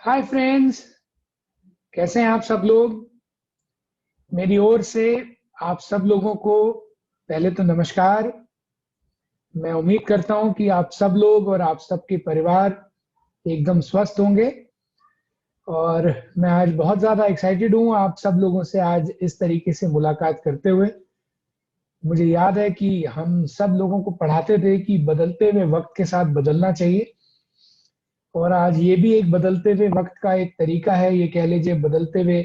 Hi friends, कैसे हैं आप सब लोग। मेरी ओर से आप सब लोगों को पहले तो नमस्कार। मैं उम्मीद करता हूं कि आप सब लोग और आप सबके परिवार एकदम स्वस्थ होंगे। और मैं आज बहुत ज़्यादा एक्साइटेड हूं आप सब लोगों से आज इस तरीके से मुलाकात करते हुए। मुझे याद है कि हम सब लोगों को पढ़ाते थे कि बदलते हुए वक्त के साथ बदलना चाहिए। और आज ये भी एक बदलते हुए वक्त का एक तरीका है, ये कह लीजिए बदलते हुए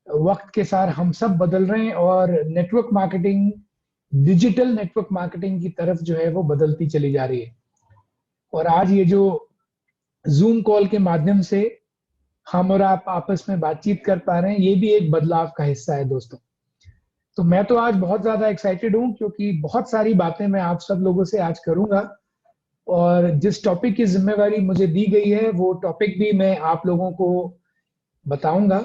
वक्त के साथ हम सब बदल रहे हैं और network marketing, digital network marketing की तरफ जो है वो बदलती चली जा रही है। और आज ये जो जूम कॉल के माध्यम से हम और आप आपस में बातचीत कर पा रहे हैं, ये भी एक बदलाव का हिस्सा है दोस्तों। तो मैं तो आज बहुत ज्यादा एक्साइटेड हूँ क्योंकि बहुत सारी बातें मैं आप सब लोगों से आज करूंगा। और जिस टॉपिक की जिम्मेवारी मुझे दी गई है वो टॉपिक भी मैं आप लोगों को बताऊंगा।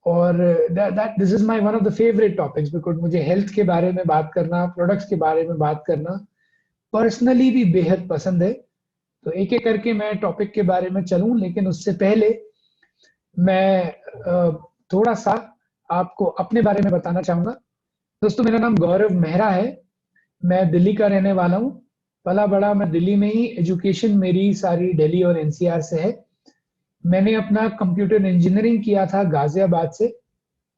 और that this is my one of the favourite topics, because मुझे हेल्थ के बारे में बात करना, प्रोडक्ट्स के बारे में बात करना पर्सनली भी बेहद पसंद है। तो एक एक करके मैं टॉपिक के बारे में चलूं, लेकिन उससे पहले मैं थोड़ा सा आपको अपने बारे में बताना चाहूंगा। दोस्तों, मेरा नाम गौरव मेहरा है। मैं दिल्ली का रहने वाला हूँ। पला बड़ा मैं दिल्ली में ही, एजुकेशन मेरी सारी दिल्ली और एनसीआर से है। मैंने अपना कंप्यूटर इंजीनियरिंग किया था गाजियाबाद से,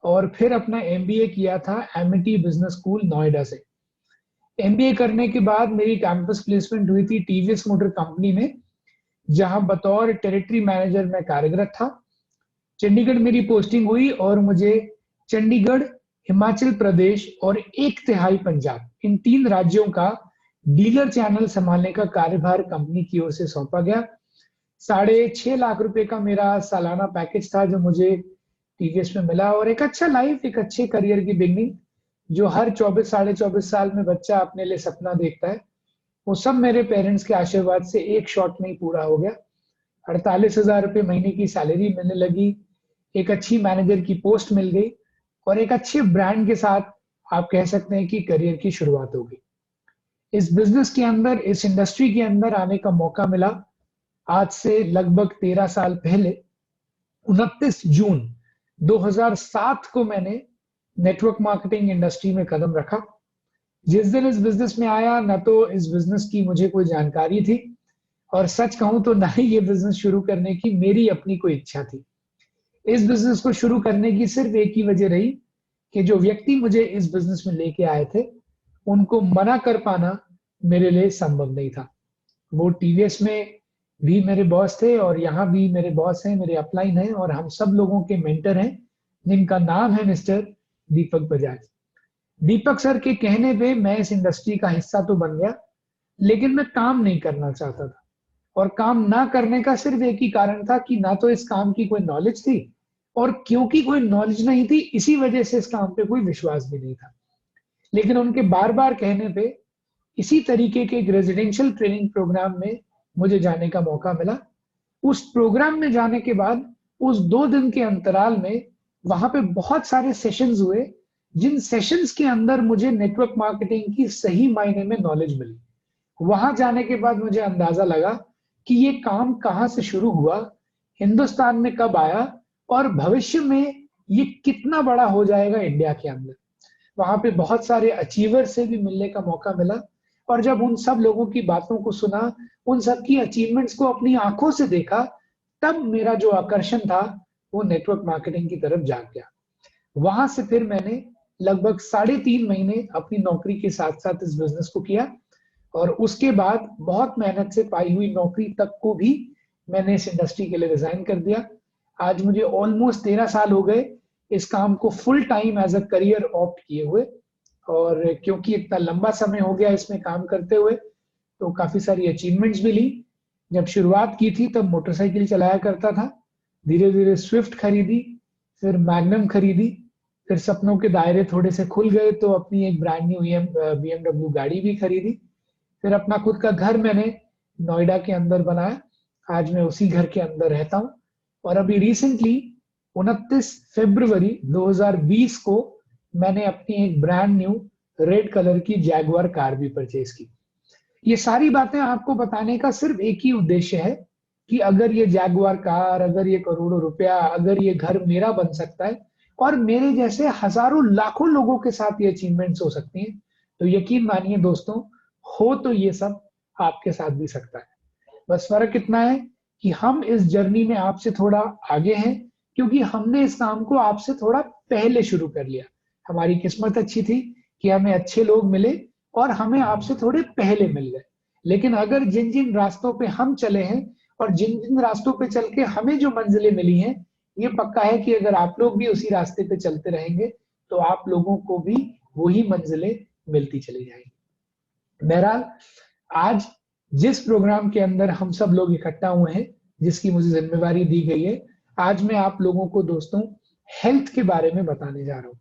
और फिर अपना एमबीए किया था एमिटी बिजनेस स्कूल नोएडा से। एमबीए करने के बाद मेरी कैंपस प्लेसमेंट हुई थी टीवीएस मोटर कंपनी में, जहां बतौर टेरिटरी मैनेजर मैं कार्यरत था। चंडीगढ़ मेरी पोस्टिंग हुई और मुझे चंडीगढ़, हिमाचल प्रदेश और एक तिहाई पंजाब, इन तीन राज्यों का डीलर चैनल संभालने का कार्यभार कंपनी की ओर से सौंपा गया। 6.5 लाख रुपए का मेरा सालाना पैकेज था जो मुझे टीवीएस में मिला, और एक अच्छा लाइफ, एक अच्छे करियर की बिगनिंग जो हर 24 24.5 साल में बच्चा अपने लिए सपना देखता है, वो सब मेरे पेरेंट्स के आशीर्वाद से एक शॉट में ही पूरा हो गया। 48,000 रुपये महीने की सैलरी मिलने लगी, एक अच्छी मैनेजर की पोस्ट मिल गई, और एक अच्छे ब्रांड के साथ आप कह सकते हैं कि करियर की शुरुआत हो गई। इस बिजनेस के अंदर, इस इंडस्ट्री के अंदर आने का मौका मिला आज से लगभग 13 साल पहले। 29 जून 2007 को मैंने नेटवर्क मार्केटिंग इंडस्ट्री में कदम रखा। जिस दिन इस बिजनेस में आया, न तो इस बिजनेस की मुझे कोई जानकारी थी, और सच कहूं तो ना ही ये बिजनेस शुरू करने की मेरी अपनी कोई इच्छा थी। इस बिजनेस को शुरू करने की सिर्फ एक ही वजह रही कि जो व्यक्ति मुझे इस बिजनेस में लेके आए थे, उनको मना कर पाना मेरे लिए संभव नहीं था। वो टीवीएस में भी मेरे बॉस थे और यहाँ भी मेरे बॉस हैं, मेरे अपलाइन हैं, और हम सब लोगों के मेंटर हैं, जिनका नाम है मिस्टर दीपक बजाज। दीपक सर के कहने पे मैं इस इंडस्ट्री का हिस्सा तो बन गया, लेकिन मैं काम नहीं करना चाहता था। और काम ना करने का सिर्फ एक ही कारण था कि ना तो इस काम की कोई नॉलेज थी, और क्योंकि कोई नॉलेज नहीं थी इसी वजह से इस काम पे कोई विश्वास भी नहीं था। लेकिन उनके बार बार कहने पे इसी तरीके के एक रेजिडेंशियल ट्रेनिंग प्रोग्राम में मुझे जाने का मौका मिला। उस प्रोग्राम में जाने के बाद उस 2 दिन के अंतराल में वहां पे बहुत सारे सेशंस हुए, जिन सेशंस के अंदर मुझे नेटवर्क मार्केटिंग की सही मायने में नॉलेज मिली। वहां जाने के बाद मुझे अंदाजा लगा कि ये काम कहाँ से शुरू हुआ, हिंदुस्तान में कब आया, और भविष्य में ये कितना बड़ा हो जाएगा इंडिया के अंदर। वहां पे बहुत सारे अचीवर से भी मिलने का मौका मिला, और जब उन सब लोगों की बातों को सुना, उन सब की अचीवमेंट्स को अपनी आंखों से देखा, तब मेरा जो आकर्षण था वो नेटवर्क मार्केटिंग की तरफ जाग गया। वहां से फिर मैंने लगभग 3.5 महीने अपनी नौकरी के साथ साथ इस बिजनेस को किया, और उसके बाद बहुत मेहनत से पाई हुई नौकरी तक को भी मैंने इस इंडस्ट्री के लिए रिजाइन कर दिया। आज मुझे ऑलमोस्ट 13 साल हो गए इस काम को full time as a career opt किए हुए। और क्योंकि इतना लंबा समय हो गया इसमें काम करते हुए, तो काफी सारी अचीवमेंट्स भी ली। जब शुरुआत की थी तब मोटरसाइकिल चलाया करता था, धीरे धीरे स्विफ्ट खरीदी, फिर मैग्नम खरीदी, फिर सपनों के दायरे थोड़े से खुल गए तो अपनी एक ब्रांड न्यू बीएमडब्ल्यू गाड़ी भी खरीदी। फिर अपना खुद का घर मैंने नोएडा के अंदर बनाया। आज मैं उसी घर के अंदर रहता हूँ। और अभी रिसेंटली 29 फरवरी 2020 को मैंने अपनी एक ब्रांड न्यू रेड कलर की जैगुआर कार भी परचेज की। ये सारी बातें आपको बताने का सिर्फ एक ही उद्देश्य है कि अगर ये जैगुआर कार, अगर ये करोड़ों रुपया, अगर ये घर मेरा बन सकता है और मेरे जैसे हजारों लाखों लोगों के साथ ये अचीवमेंट्स हो सकती हैं, तो यकीन मानिए दोस्तों, हो तो ये सब आपके साथ भी सकता है। बस फर्क इतना है कि हम इस जर्नी में आपसे थोड़ा आगे हैं, क्योंकि हमने इस काम को आपसे थोड़ा पहले शुरू कर लिया। हमारी किस्मत अच्छी थी कि हमें अच्छे लोग मिले और हमें आपसे थोड़े पहले मिल गए। लेकिन अगर जिन जिन रास्तों पे हम चले हैं और जिन जिन रास्तों पे चल के हमें जो मंजिलें मिली हैं, ये पक्का है कि अगर आप लोग भी उसी रास्ते पे चलते रहेंगे तो आप लोगों को भी वही मंजिलें मिलती चली जाएंगी। बहरहाल, आज जिस प्रोग्राम के अंदर हम सब लोग इकट्ठा हुए हैं, जिसकी मुझे जिम्मेवारी दी गई है, आज मैं आप लोगों को दोस्तों हेल्थ के बारे में बताने जा रहा हूँ।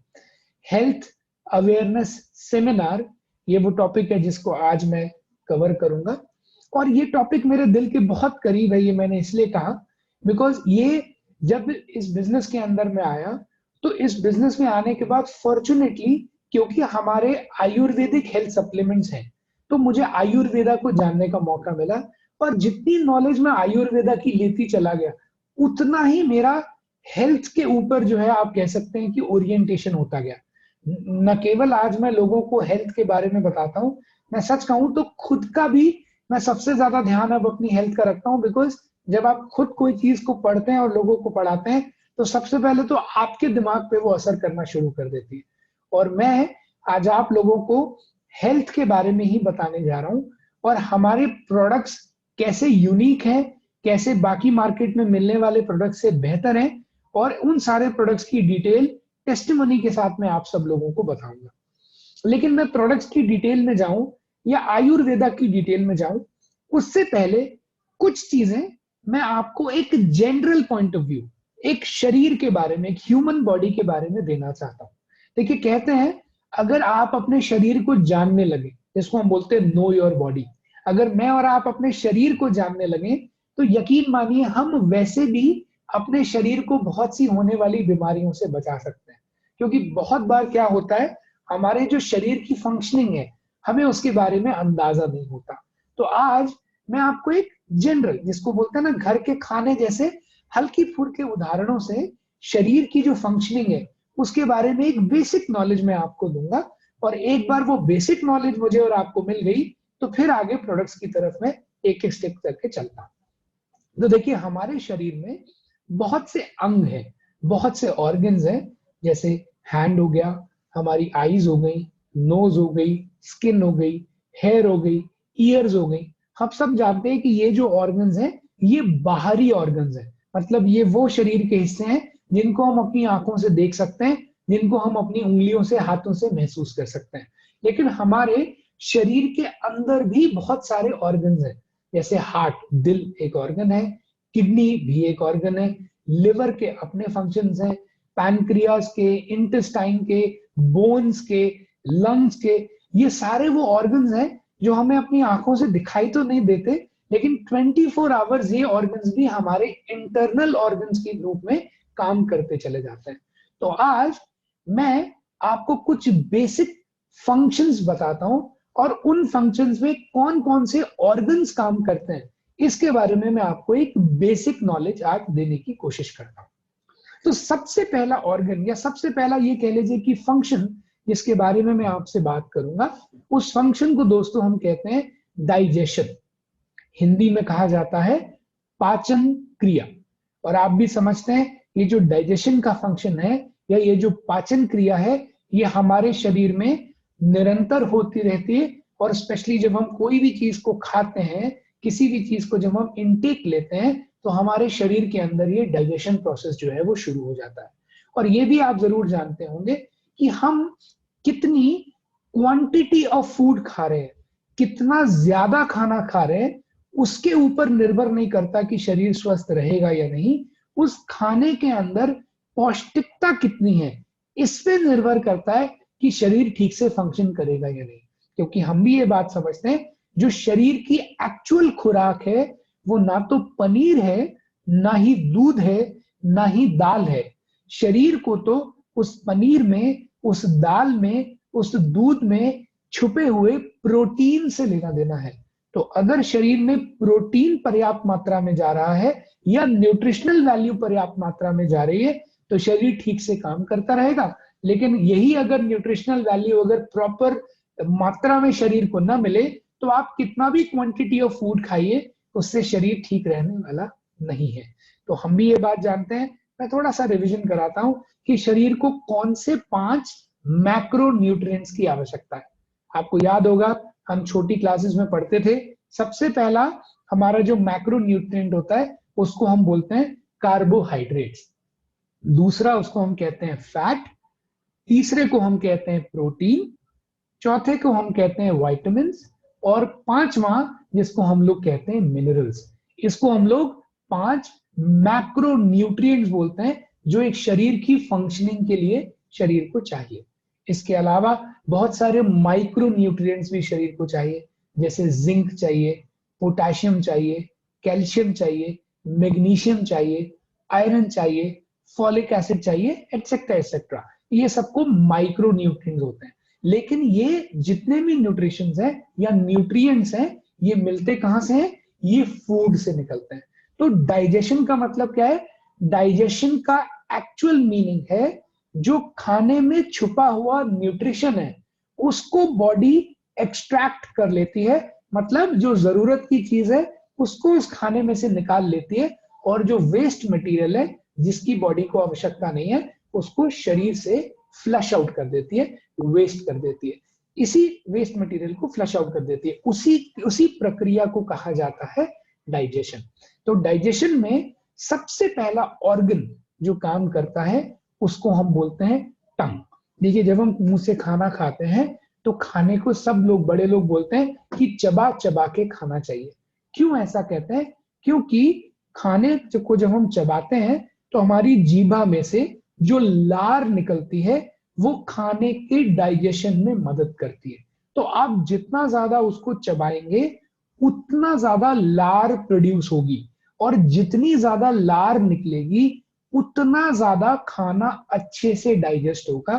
हेल्थ अवेयरनेस सेमिनार, ये वो टॉपिक है जिसको आज मैं कवर करूंगा। और ये टॉपिक मेरे दिल के बहुत करीब है। ये मैंने इसलिए कहा बिकॉज ये जब इस बिजनेस के अंदर में आया, तो इस बिजनेस में आने के बाद फॉर्चुनेटली, क्योंकि हमारे आयुर्वेदिक हेल्थ सप्लीमेंट्स हैं, तो मुझे आयुर्वेदा को जानने का मौका मिला। और जितनी नॉलेज मैं आयुर्वेदा की लेती चला गया, उतना ही मेरा हेल्थ के ऊपर जो है, आप कह सकते हैं कि ओरिएंटेशन होता गया। न केवल आज मैं लोगों को हेल्थ के बारे में बताता हूँ, मैं सच कहूं तो खुद का भी मैं सबसे ज्यादा ध्यान अब अपनी हेल्थ का रखता हूँ। बिकॉज जब आप खुद कोई चीज को पढ़ते हैं और लोगों को पढ़ाते हैं, तो सबसे पहले तो आपके दिमाग पे वो असर करना शुरू कर देती है। और मैं आज आप लोगों को हेल्थ के बारे में ही बताने जा रहा हूँ, और हमारे प्रोडक्ट्स कैसे यूनिक हैं, कैसे बाकी मार्केट में मिलने वाले प्रोडक्ट्स से बेहतर हैं, और उन सारे प्रोडक्ट्स की डिटेल टेस्टिमनी के साथ मैं आप सब लोगों को बताऊंगा। लेकिन मैं प्रोडक्ट्स की डिटेल में जाऊं या आयुर्वेदा की डिटेल में जाऊं, उससे पहले कुछ चीजें मैं आपको एक जनरल पॉइंट ऑफ व्यू, एक शरीर के बारे में, एक ह्यूमन बॉडी के बारे में देना चाहता हूं। देखिए, कहते हैं अगर आप अपने शरीर को जानने लगे, जिसको हम बोलते हैं नो योर बॉडी, अगर मैं और आप अपने शरीर को जानने लगे, तो यकीन मानिए हम वैसे भी अपने शरीर को बहुत सी होने वाली बीमारियों से बचा सकते हैं। क्योंकि बहुत बार क्या होता है, हमारे जो शरीर की फंक्शनिंग है, हमें उसके बारे में अंदाजा नहीं होता। तो आज मैं आपको एक जनरल, जिसको बोलते हैं ना घर के खाने जैसे, हल्की फुल्के उदाहरणों से शरीर की जो फंक्शनिंग है उसके बारे में एक बेसिक नॉलेज मैं आपको दूंगा। और एक बार वो बेसिक नॉलेज मुझे और आपको मिल गई, तो फिर आगे प्रोडक्ट्स की तरफ में एक एक स्टेप करके चलता हूं। तो देखिए, हमारे शरीर में बहुत से अंग हैं, बहुत से ऑर्गन्स हैं। जैसे हैंड हो गया, हमारी आईज हो गई, नोज हो गई, स्किन हो गई, हेयर हो गई, ईयर्स हो गई। हम सब जानते हैं कि ये जो ऑर्गन्स हैं, ये बाहरी ऑर्गन्स हैं। मतलब ये वो शरीर के हिस्से हैं जिनको हम अपनी आंखों से देख सकते हैं, जिनको हम अपनी उंगलियों से, हाथों से महसूस कर सकते हैं। लेकिन हमारे शरीर के अंदर भी बहुत सारे ऑर्गन्स हैं। जैसे हार्ट, दिल एक ऑर्गन है, किडनी भी एक ऑर्गन है, लिवर के अपने फंक्शंस हैं, पैनक्रियाज के, इंटेस्टाइन के, बोन्स के, लंग्स के, ये सारे वो ऑर्गन्स हैं जो हमें अपनी आंखों से दिखाई तो नहीं देते, लेकिन 24 आवर्स ये ऑर्गन्स भी हमारे इंटरनल ऑर्गन्स के रूप में काम करते चले जाते हैं। तो आज मैं आपको कुछ बेसिक फंक्शंस बताता हूं, और उन फंक्शंस में कौन कौन से ऑर्गन्स काम करते हैं, इसके बारे में मैं आपको एक बेसिक नॉलेज आज देने की कोशिश करता हूं। तो सबसे पहला ऑर्गन, या सबसे पहला ये कह लीजिए कि फंक्शन जिसके बारे में मैं आपसे बात करूंगा, उस फंक्शन को दोस्तों हम कहते हैं डाइजेशन। हिंदी में कहा जाता है पाचन क्रिया। और आप भी समझते हैं, ये जो डाइजेशन का फंक्शन है, या ये जो पाचन क्रिया है, ये हमारे शरीर में निरंतर होती रहती है। और स्पेशली जब हम कोई भी चीज को खाते हैं, किसी भी चीज को जब हम इनटेक लेते हैं, तो हमारे शरीर के अंदर ये डाइजेशन प्रोसेस जो है वो शुरू हो जाता है। और ये भी आप जरूर जानते होंगे कि हम कितनी क्वांटिटी ऑफ फूड खा रहे हैं, कितना ज्यादा खाना खा रहे हैं, उसके ऊपर निर्भर नहीं करता कि शरीर स्वस्थ रहेगा या नहीं। उस खाने के अंदर पौष्टिकता कितनी है, इस पे निर्भर करता है कि शरीर ठीक से फंक्शन करेगा या नहीं। क्योंकि हम भी ये बात समझते हैं, जो शरीर की एक्चुअल खुराक है, वो ना तो पनीर है, ना ही दूध है, ना ही दाल है। शरीर को तो उस पनीर में, उस दाल में, उस दूध में छुपे हुए प्रोटीन से लेना देना है। तो अगर शरीर में प्रोटीन पर्याप्त मात्रा में जा रहा है या न्यूट्रिशनल वैल्यू पर्याप्त मात्रा में जा रही है तो शरीर ठीक से काम करता रहेगा। लेकिन यही अगर न्यूट्रिशनल वैल्यू अगर प्रॉपर मात्रा में शरीर को ना मिले तो आप कितना भी क्वांटिटी ऑफ फूड खाइए उससे शरीर ठीक रहने वाला नहीं है। तो हम भी ये बात जानते हैं, मैं थोड़ा सा रिवीजन कराता हूं कि शरीर को कौन से 5 मैक्रो न्यूट्रिएंट्स की आवश्यकता है। आपको याद होगा हम छोटी क्लासेस में पढ़ते थे, सबसे पहला हमारा जो मैक्रो न्यूट्रिएंट होता है उसको हम बोलते हैं कार्बोहाइड्रेट्स, दूसरा उसको हम कहते हैं फैट, तीसरे को हम कहते हैं प्रोटीन, चौथे को हम कहते हैं विटामिन और पांचवा जिसको हम लोग कहते हैं मिनरल्स। इसको हम लोग 5 मैक्रो न्यूट्रिएंट्स बोलते हैं जो एक शरीर की फंक्शनिंग के लिए शरीर को चाहिए। इसके अलावा बहुत सारे माइक्रो न्यूट्रिएंट्स भी शरीर को चाहिए, जैसे जिंक चाहिए, पोटेशियम चाहिए, कैल्शियम चाहिए, मैग्नीशियम चाहिए, आयरन चाहिए, फॉलिक एसिड चाहिए, एटसेट्रा एटसेट्रा। ये सबको माइक्रो न्यूट्रिएंट्स होते हैं। लेकिन ये जितने भी न्यूट्रिशंस हैं या न्यूट्रिएंट्स हैं ये मिलते कहां से हैं? ये फूड से निकलते हैं। तो डाइजेशन का मतलब क्या है? डाइजेशन का एक्चुअल मीनिंग है जो खाने में छुपा हुआ न्यूट्रिशन है उसको बॉडी एक्सट्रैक्ट कर लेती है, मतलब जो जरूरत की चीज है उसको उस खाने में से निकाल लेती है और जो वेस्ट मटेरियल है जिसकी बॉडी को आवश्यकता नहीं है उसको शरीर से फ्लश आउट कर देती है, वेस्ट कर देती है। इसी वेस्ट मटेरियल को फ्लश आउट कर देती है, उसी प्रक्रिया को कहा जाता है डाइजेशन। तो डाइजेशन में सबसे पहला ऑर्गन जो काम करता है उसको हम बोलते हैं टंग। देखिए जब हम मुंह से खाना खाते हैं तो खाने को सब लोग, बड़े लोग बोलते हैं कि चबा चबा के खाना चाहिए। क्यों ऐसा कहते हैं? क्योंकि खाने को जब हम चबाते हैं तो हमारी जीभा में से जो लार निकलती है वो खाने के डाइजेशन में मदद करती है। तो आप जितना ज्यादा उसको चबाएंगे उतना ज्यादा लार प्रोड्यूस होगी और जितनी ज्यादा लार निकलेगी उतना ज्यादा खाना अच्छे से डाइजेस्ट होगा,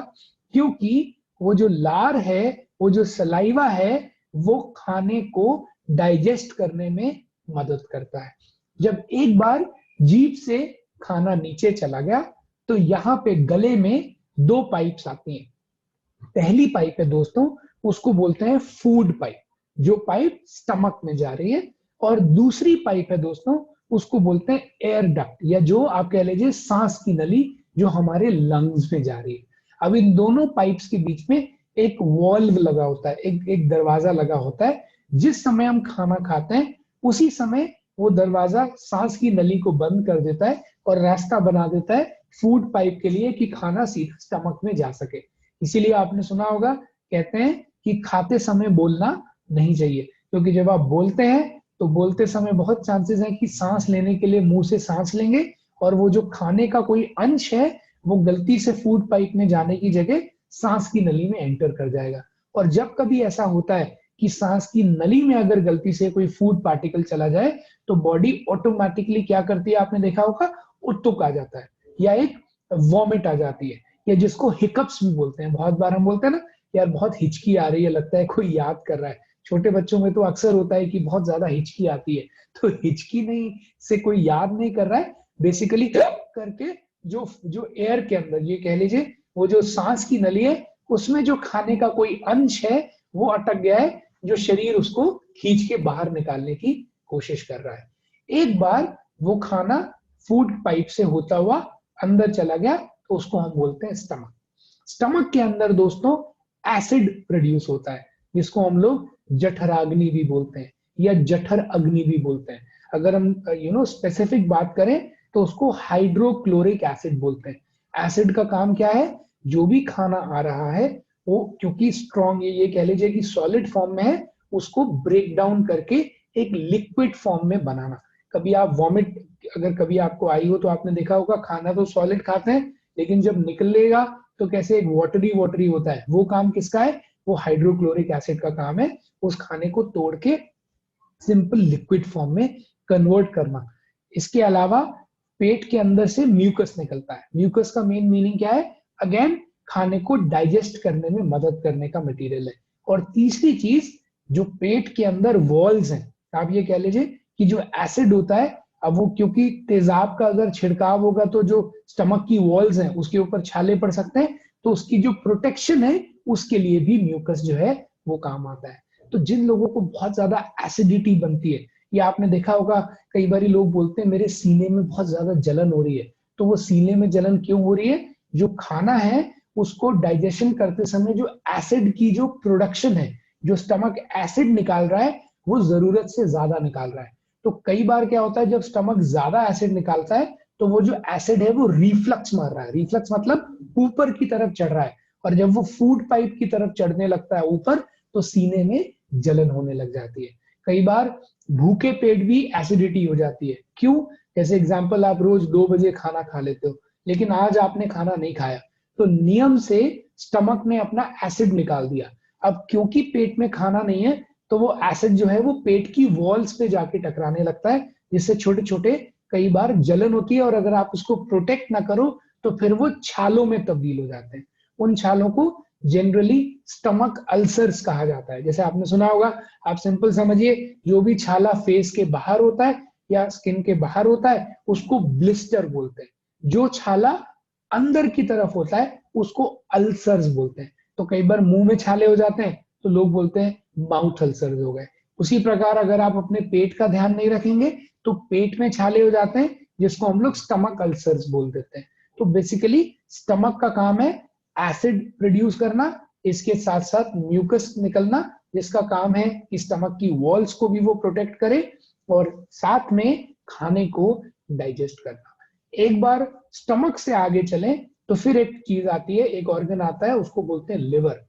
क्योंकि वो जो लार है, वो जो सलाइवा है, वो खाने को डाइजेस्ट करने में मदद करता है। जब एक बार जीभ से खाना नीचे चला गया तो यहाँ पे गले में 2 पाइप्स आती हैं। पहली पाइप है दोस्तों उसको बोलते हैं फूड पाइप, जो पाइप स्टमक में जा रही है, और दूसरी पाइप है दोस्तों उसको बोलते हैं एयर डक्ट, या जो आप कह लीजिए सांस की नली जो हमारे लंग्स में जा रही है। अब इन दोनों पाइप्स के बीच में एक वॉल्व लगा होता है, एक दरवाजा लगा होता है। जिस समय हम खाना खाते हैं उसी समय वो दरवाजा सांस की नली को बंद कर देता है और रास्ता बना देता है फूड पाइप के लिए कि खाना सीधा स्टमक में जा सके। इसीलिए आपने सुना होगा, कहते हैं कि खाते समय बोलना नहीं चाहिए, क्योंकि जब आप बोलते हैं तो बोलते समय बहुत चांसेस है कि सांस लेने के लिए मुंह से सांस लेंगे और वो जो खाने का कोई अंश है वो गलती से फूड पाइप में जाने की जगह सांस की नली में एंटर कर जाएगा। और जब कभी ऐसा होता है कि सांस की नली में अगर गलती से कोई फूड पार्टिकल चला जाए तो बॉडी ऑटोमेटिकली क्या करती है, आपने देखा होगा, उत्तुक आ जाता है या एक वॉमिट आ जाती है, या जिसको हिकअप्स भी बोलते हैं। बहुत बार हम बोलते हैं ना, यार बहुत हिचकी आ रही है, लगता है कोई याद कर रहा है। छोटे बच्चों में तो अक्सर होता है कि बहुत ज्यादा हिचकी आती है, तो हिचकी नहीं से कोई याद नहीं कर रहा है, बेसिकली करके जो एयर के अंदर, ये कह लीजिए वो जो सांस की नली है उसमें जो खाने का कोई अंश है वो अटक गया है, जो शरीर उसको खींच के बाहर निकालने की कोशिश कर रहा है। एक बार वो खाना फूड पाइप से होता हुआ अंदर चला गया तो उसको हम बोलते हैं स्टमक। स्टमक के अंदर दोस्तों एसिड प्रोड्यूस होता है जिसको हम लोग जठराग्नि भी बोलते हैं या जठर अग्नि भी बोलते हैं। अगर हम स्पेसिफिक बात करें तो उसको हाइड्रोक्लोरिक एसिड बोलते हैं। एसिड का काम क्या है? जो भी खाना आ रहा है वो क्योंकि स्ट्रॉन्ग, ये कह लीजिए कि सॉलिड फॉर्म में है, उसको ब्रेक डाउन करके एक लिक्विड फॉर्म में बनाना। कभी आप वॉमिट अगर कभी आपको आई हो तो आपने देखा होगा, खाना तो सॉलिड खाते हैं लेकिन जब निकलेगा तो कैसे एक वाटरी होता है। वो काम किसका है? वो हाइड्रोक्लोरिक एसिड का काम है, उस खाने को तोड़ के सिंपल लिक्विड फॉर्म में कन्वर्ट करना। इसके अलावा पेट के अंदर से म्यूकस निकलता है। म्यूकस का मेन मीनिंग क्या है? अगेन खाने को डाइजेस्ट करने में मदद करने का मटेरियल है। और तीसरी चीज जो पेट के अंदर वॉल्स हैं, आप ये कह लीजिए कि जो एसिड होता है, अब वो क्योंकि तेजाब का अगर छिड़काव होगा तो जो स्टमक की वॉल्स हैं उसके ऊपर छाले पड़ सकते हैं, तो उसकी जो प्रोटेक्शन है उसके लिए भी म्यूकस जो है वो काम आता है। तो जिन लोगों को बहुत ज्यादा एसिडिटी बनती है, या आपने देखा होगा कई बार लोग बोलते हैं मेरे सीने में बहुत ज्यादा जलन हो रही है, तो वो सीने में जलन क्यों हो रही है? जो खाना है उसको डाइजेशन करते समय जो एसिड की जो प्रोडक्शन है, जो स्टमक एसिड निकाल रहा है वो जरूरत से ज्यादा निकाल रहा है। तो कई बार क्या होता है, जब स्टमक ज्यादा एसिड निकालता है तो वो जो एसिड है वो रिफ्लक्स मार रहा है। रिफ्लक्स मतलब ऊपर की तरफ चढ़ रहा है, और जब वो फूड पाइप की तरफ चढ़ने लगता है ऊपर, तो सीने में जलन होने लग जाती है। कई बार भूखे पेट भी एसिडिटी हो जाती है। क्यों? जैसे एग्जांपल, आप रोज 2 बजे खाना खा लेते हो, लेकिन आज आपने खाना नहीं खाया, तो नियम से स्टमक ने अपना एसिड निकाल दिया। अब क्योंकि पेट में खाना नहीं है, तो वो एसिड जो है वो पेट की वॉल्स पे जाके टकराने लगता है, जिससे छोटे छोटे कई बार जलन होती है, और अगर आप उसको प्रोटेक्ट ना करो तो फिर वो छालों में तब्दील हो जाते हैं। उन छालों को जनरली स्टमक अल्सर्स कहा जाता है। जैसे आपने सुना होगा, आप सिंपल समझिए, जो भी छाला फेस के बाहर होता है या स्किन के बाहर होता है उसको ब्लिस्टर बोलते हैं। जो छाला अंदर की तरफ होता है उसको अल्सर्स बोलते हैं। तो कई बार मुंह में छाले हो जाते हैं तो लोग बोलते हैं माउथ अल्सर्स हो गए। उसी प्रकार अगर आप अपने पेट का ध्यान नहीं रखेंगे तो पेट में छाले हो जाते हैं, जिसको हम लोग स्टमक अल्सर्स बोल देते हैं। तो बेसिकली स्टमक का काम है एसिड प्रोड्यूस करना, इसके साथ साथ म्यूकस निकलना, जिसका काम है कि स्टमक की वॉल्स को भी वो प्रोटेक्ट करे, और साथ में खाने को डाइजेस्ट करना। एक बार स्टमक से आगे चलें तो फिर एक चीज आती है, एक ऑर्गन आता है, उसको बोलते हैं लिवर।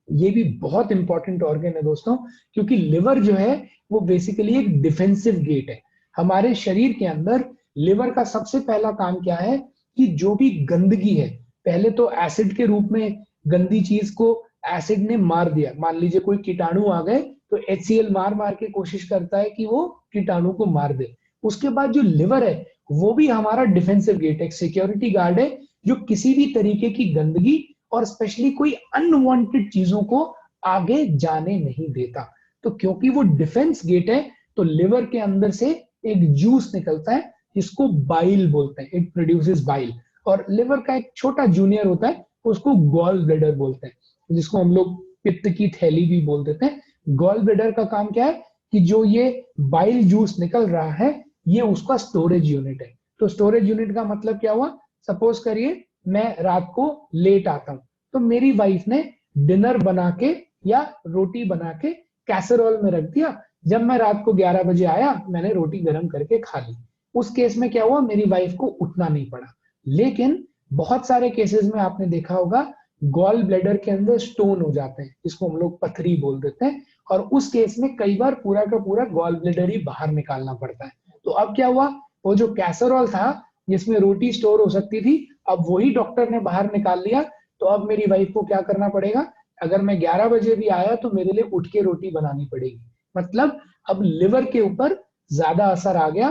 ये भी बहुत इंपॉर्टेंट ऑर्गन है दोस्तों, क्योंकि लिवर जो है वो बेसिकली एक डिफेंसिव गेट है। हमारे शरीर के अंदर लिवर का सबसे पहला काम क्या है कि जो भी गंदगी है, पहले तो एसिड के रूप में गंदी चीज को एसिड ने मार दिया। मान लीजिए कोई कीटाणु आ गए तो HCl मार मार के कोशिश करता है कि वो कीटाणु को मार दे। उसके बाद जो लिवर है वो भी हमारा डिफेंसिव गेट, एक सिक्योरिटी गार्ड है, जो किसी भी तरीके की गंदगी और स्पेशली कोई अनवांटेड चीजों को आगे जाने नहीं देता। तो क्योंकि वो डिफेंस गेट है, तो लिवर के अंदर से एक जूस निकलता है जिसको बाइल बोलते हैं, इट प्रोड्यूसेस बाइल। और लिवर का एक छोटा जूनियर होता है, उसको गॉल ब्लैडर बोलते हैं, जिसको हम लोग पित्त की थैली भी बोल देते हैं। गॉल ब्लैडर का काम क्या है कि जो ये बाइल जूस निकल रहा है ये उसका स्टोरेज यूनिट है। तो स्टोरेज यूनिट का मतलब क्या हुआ? सपोज करिए मैं रात को लेट आता हूं, तो मेरी वाइफ ने डिनर बना के या रोटी बना के कैसरोल में रख दिया। जब मैं रात को 11 बजे आया, मैंने रोटी गर्म करके खा ली। उस केस में क्या हुआ? मेरी वाइफ को उठना नहीं पड़ा। लेकिन बहुत सारे केसेस में आपने देखा होगा गॉल ब्लैडर के अंदर स्टोन हो जाते हैं, जिसको हम लोग पथरी बोल देते हैं, और उस केस में कई बार पूरा का पूरा गॉल ब्लैडर ही बाहर निकालना पड़ता है। तो अब क्या हुआ? वो जो कैसरोल था जिसमें रोटी स्टोर हो सकती थी, अब वही डॉक्टर ने बाहर निकाल लिया। तो अब मेरी वाइफ को क्या करना पड़ेगा? अगर मैं 11 बजे भी आया तो मेरे लिए उठ के रोटी बनानी पड़ेगी। मतलब अब लिवर के ऊपर ज्यादा असर आ गया।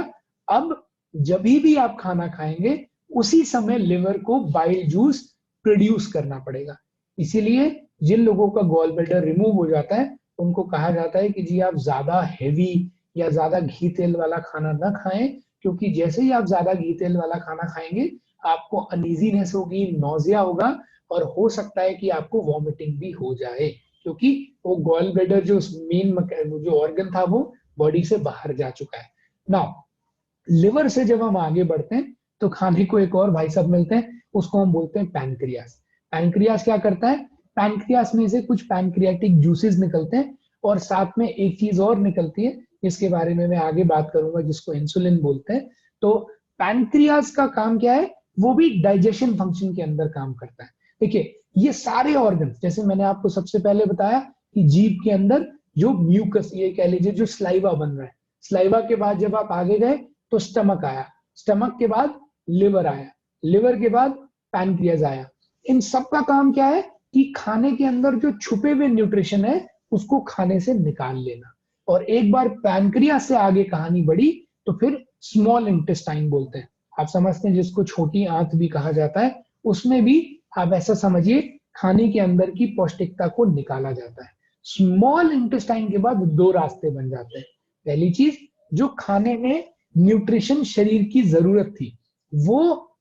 अब जब भी आप खाना खाएंगे उसी समय लिवर को बाइल जूस प्रोड्यूस करना पड़ेगा। इसीलिए जिन लोगों का गॉल ब्लैडर रिमूव हो जाता है उनको कहा जाता है कि जी आप ज्यादा हैवी या ज्यादा घी तेल वाला खाना ना खाएं, क्योंकि जैसे ही आप ज्यादा घी तेल वाला खाना खाएंगे आपको अनईजीनेस होगी, नोजिया होगा, और हो सकता है कि आपको वॉमिटिंग भी हो जाए, क्योंकि वो गॉल ब्लैडर जो मेन जो ऑर्गन था वो बॉडी से बाहर जा चुका है। नाउ लिवर से जब हम आगे बढ़ते हैं तो खाने को एक और भाई साहब मिलते हैं, उसको हम बोलते हैं पैनक्रियास। पैनक्रियास क्या करता है? पैनक्रियास में से कुछ पैनक्रियाटिक जूसेस निकलते हैं, और साथ में एक चीज और निकलती है जिसके बारे में मैं आगे बात करूंगा, जिसको इंसुलिन बोलते हैं। तो पैनक्रियास का काम क्या है? वो भी डाइजेशन फंक्शन के अंदर काम करता है। देखिए ये सारे ऑर्गन, जैसे मैंने आपको सबसे पहले बताया कि जीभ के अंदर जो म्यूकस, ये कह लीजिए जो स्लाइवा बन रहा है, स्लाइवा के बाद जब आप आगे गए तो स्टमक आया, स्टमक के बाद लिवर आया, लिवर के बाद पैनक्रियाज आया। इन सब का काम क्या है कि खाने के अंदर जो छुपे हुए न्यूट्रिशन है उसको खाने से निकाल लेना। और एक बार पैनक्रियाज से आगे कहानी बढ़ी तो फिर स्मॉल इंटेस्टाइन बोलते हैं, आप समझते हैं, जिसको छोटी आंत भी कहा जाता है। उसमें भी आप ऐसा समझिए खाने के अंदर की पौष्टिकता को निकाला जाता है। स्मॉल इंटेस्टाइन के बाद दो रास्ते बन जाते हैं। पहली चीज, जो खाने में न्यूट्रिशन शरीर की जरूरत थी वो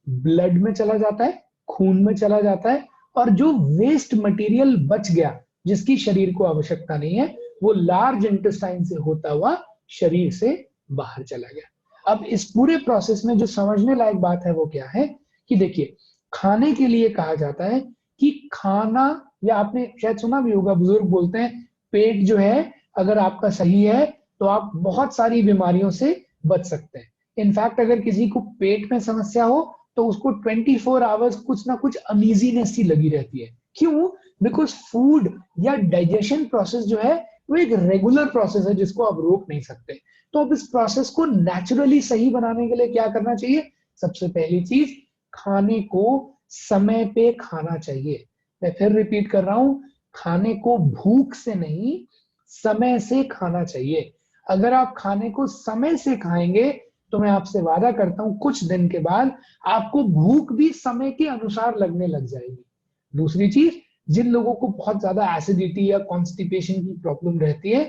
ब्लड में चला जाता है, खून में चला जाता है, और जो वेस्ट मटेरियल बच गया जिसकी शरीर को आवश्यकता नहीं है वो लार्ज इंटेस्टाइन से होता हुआ शरीर से बाहर चला गया। अब इस पूरे प्रोसेस में जो समझने लायक बात है वो क्या है कि देखिए, खाने के लिए कहा जाता है कि खाना, या आपने शायद सुना भी होगा, बुजुर्ग बोलते हैं पेट जो है अगर आपका सही है तो आप बहुत सारी बीमारियों से बच सकते हैं। इनफैक्ट अगर किसी को पेट में समस्या हो तो उसको 24 आवर्स कुछ ना कुछ अनईजीनेस सी लगी रहती है। क्यों? बिकॉज फूड या डाइजेशन प्रोसेस जो है वो एक रेगुलर प्रोसेस है जिसको आप रोक नहीं सकते। तो अब इस प्रोसेस को नेचुरली सही बनाने के लिए क्या करना चाहिए? सबसे पहली चीज, खाने को समय पे खाना चाहिए। मैं फिर रिपीट कर रहा हूं, खाने को भूख से नहीं, समय से खाना चाहिए। अगर आप खाने को समय से खाएंगे तो मैं आपसे वादा करता हूं कुछ दिन के बाद आपको भूख भी समय के अनुसार लगने लग जाएगी। दूसरी चीज, जिन लोगों को बहुत ज्यादा एसिडिटी या कॉन्स्टिपेशन की प्रॉब्लम रहती है,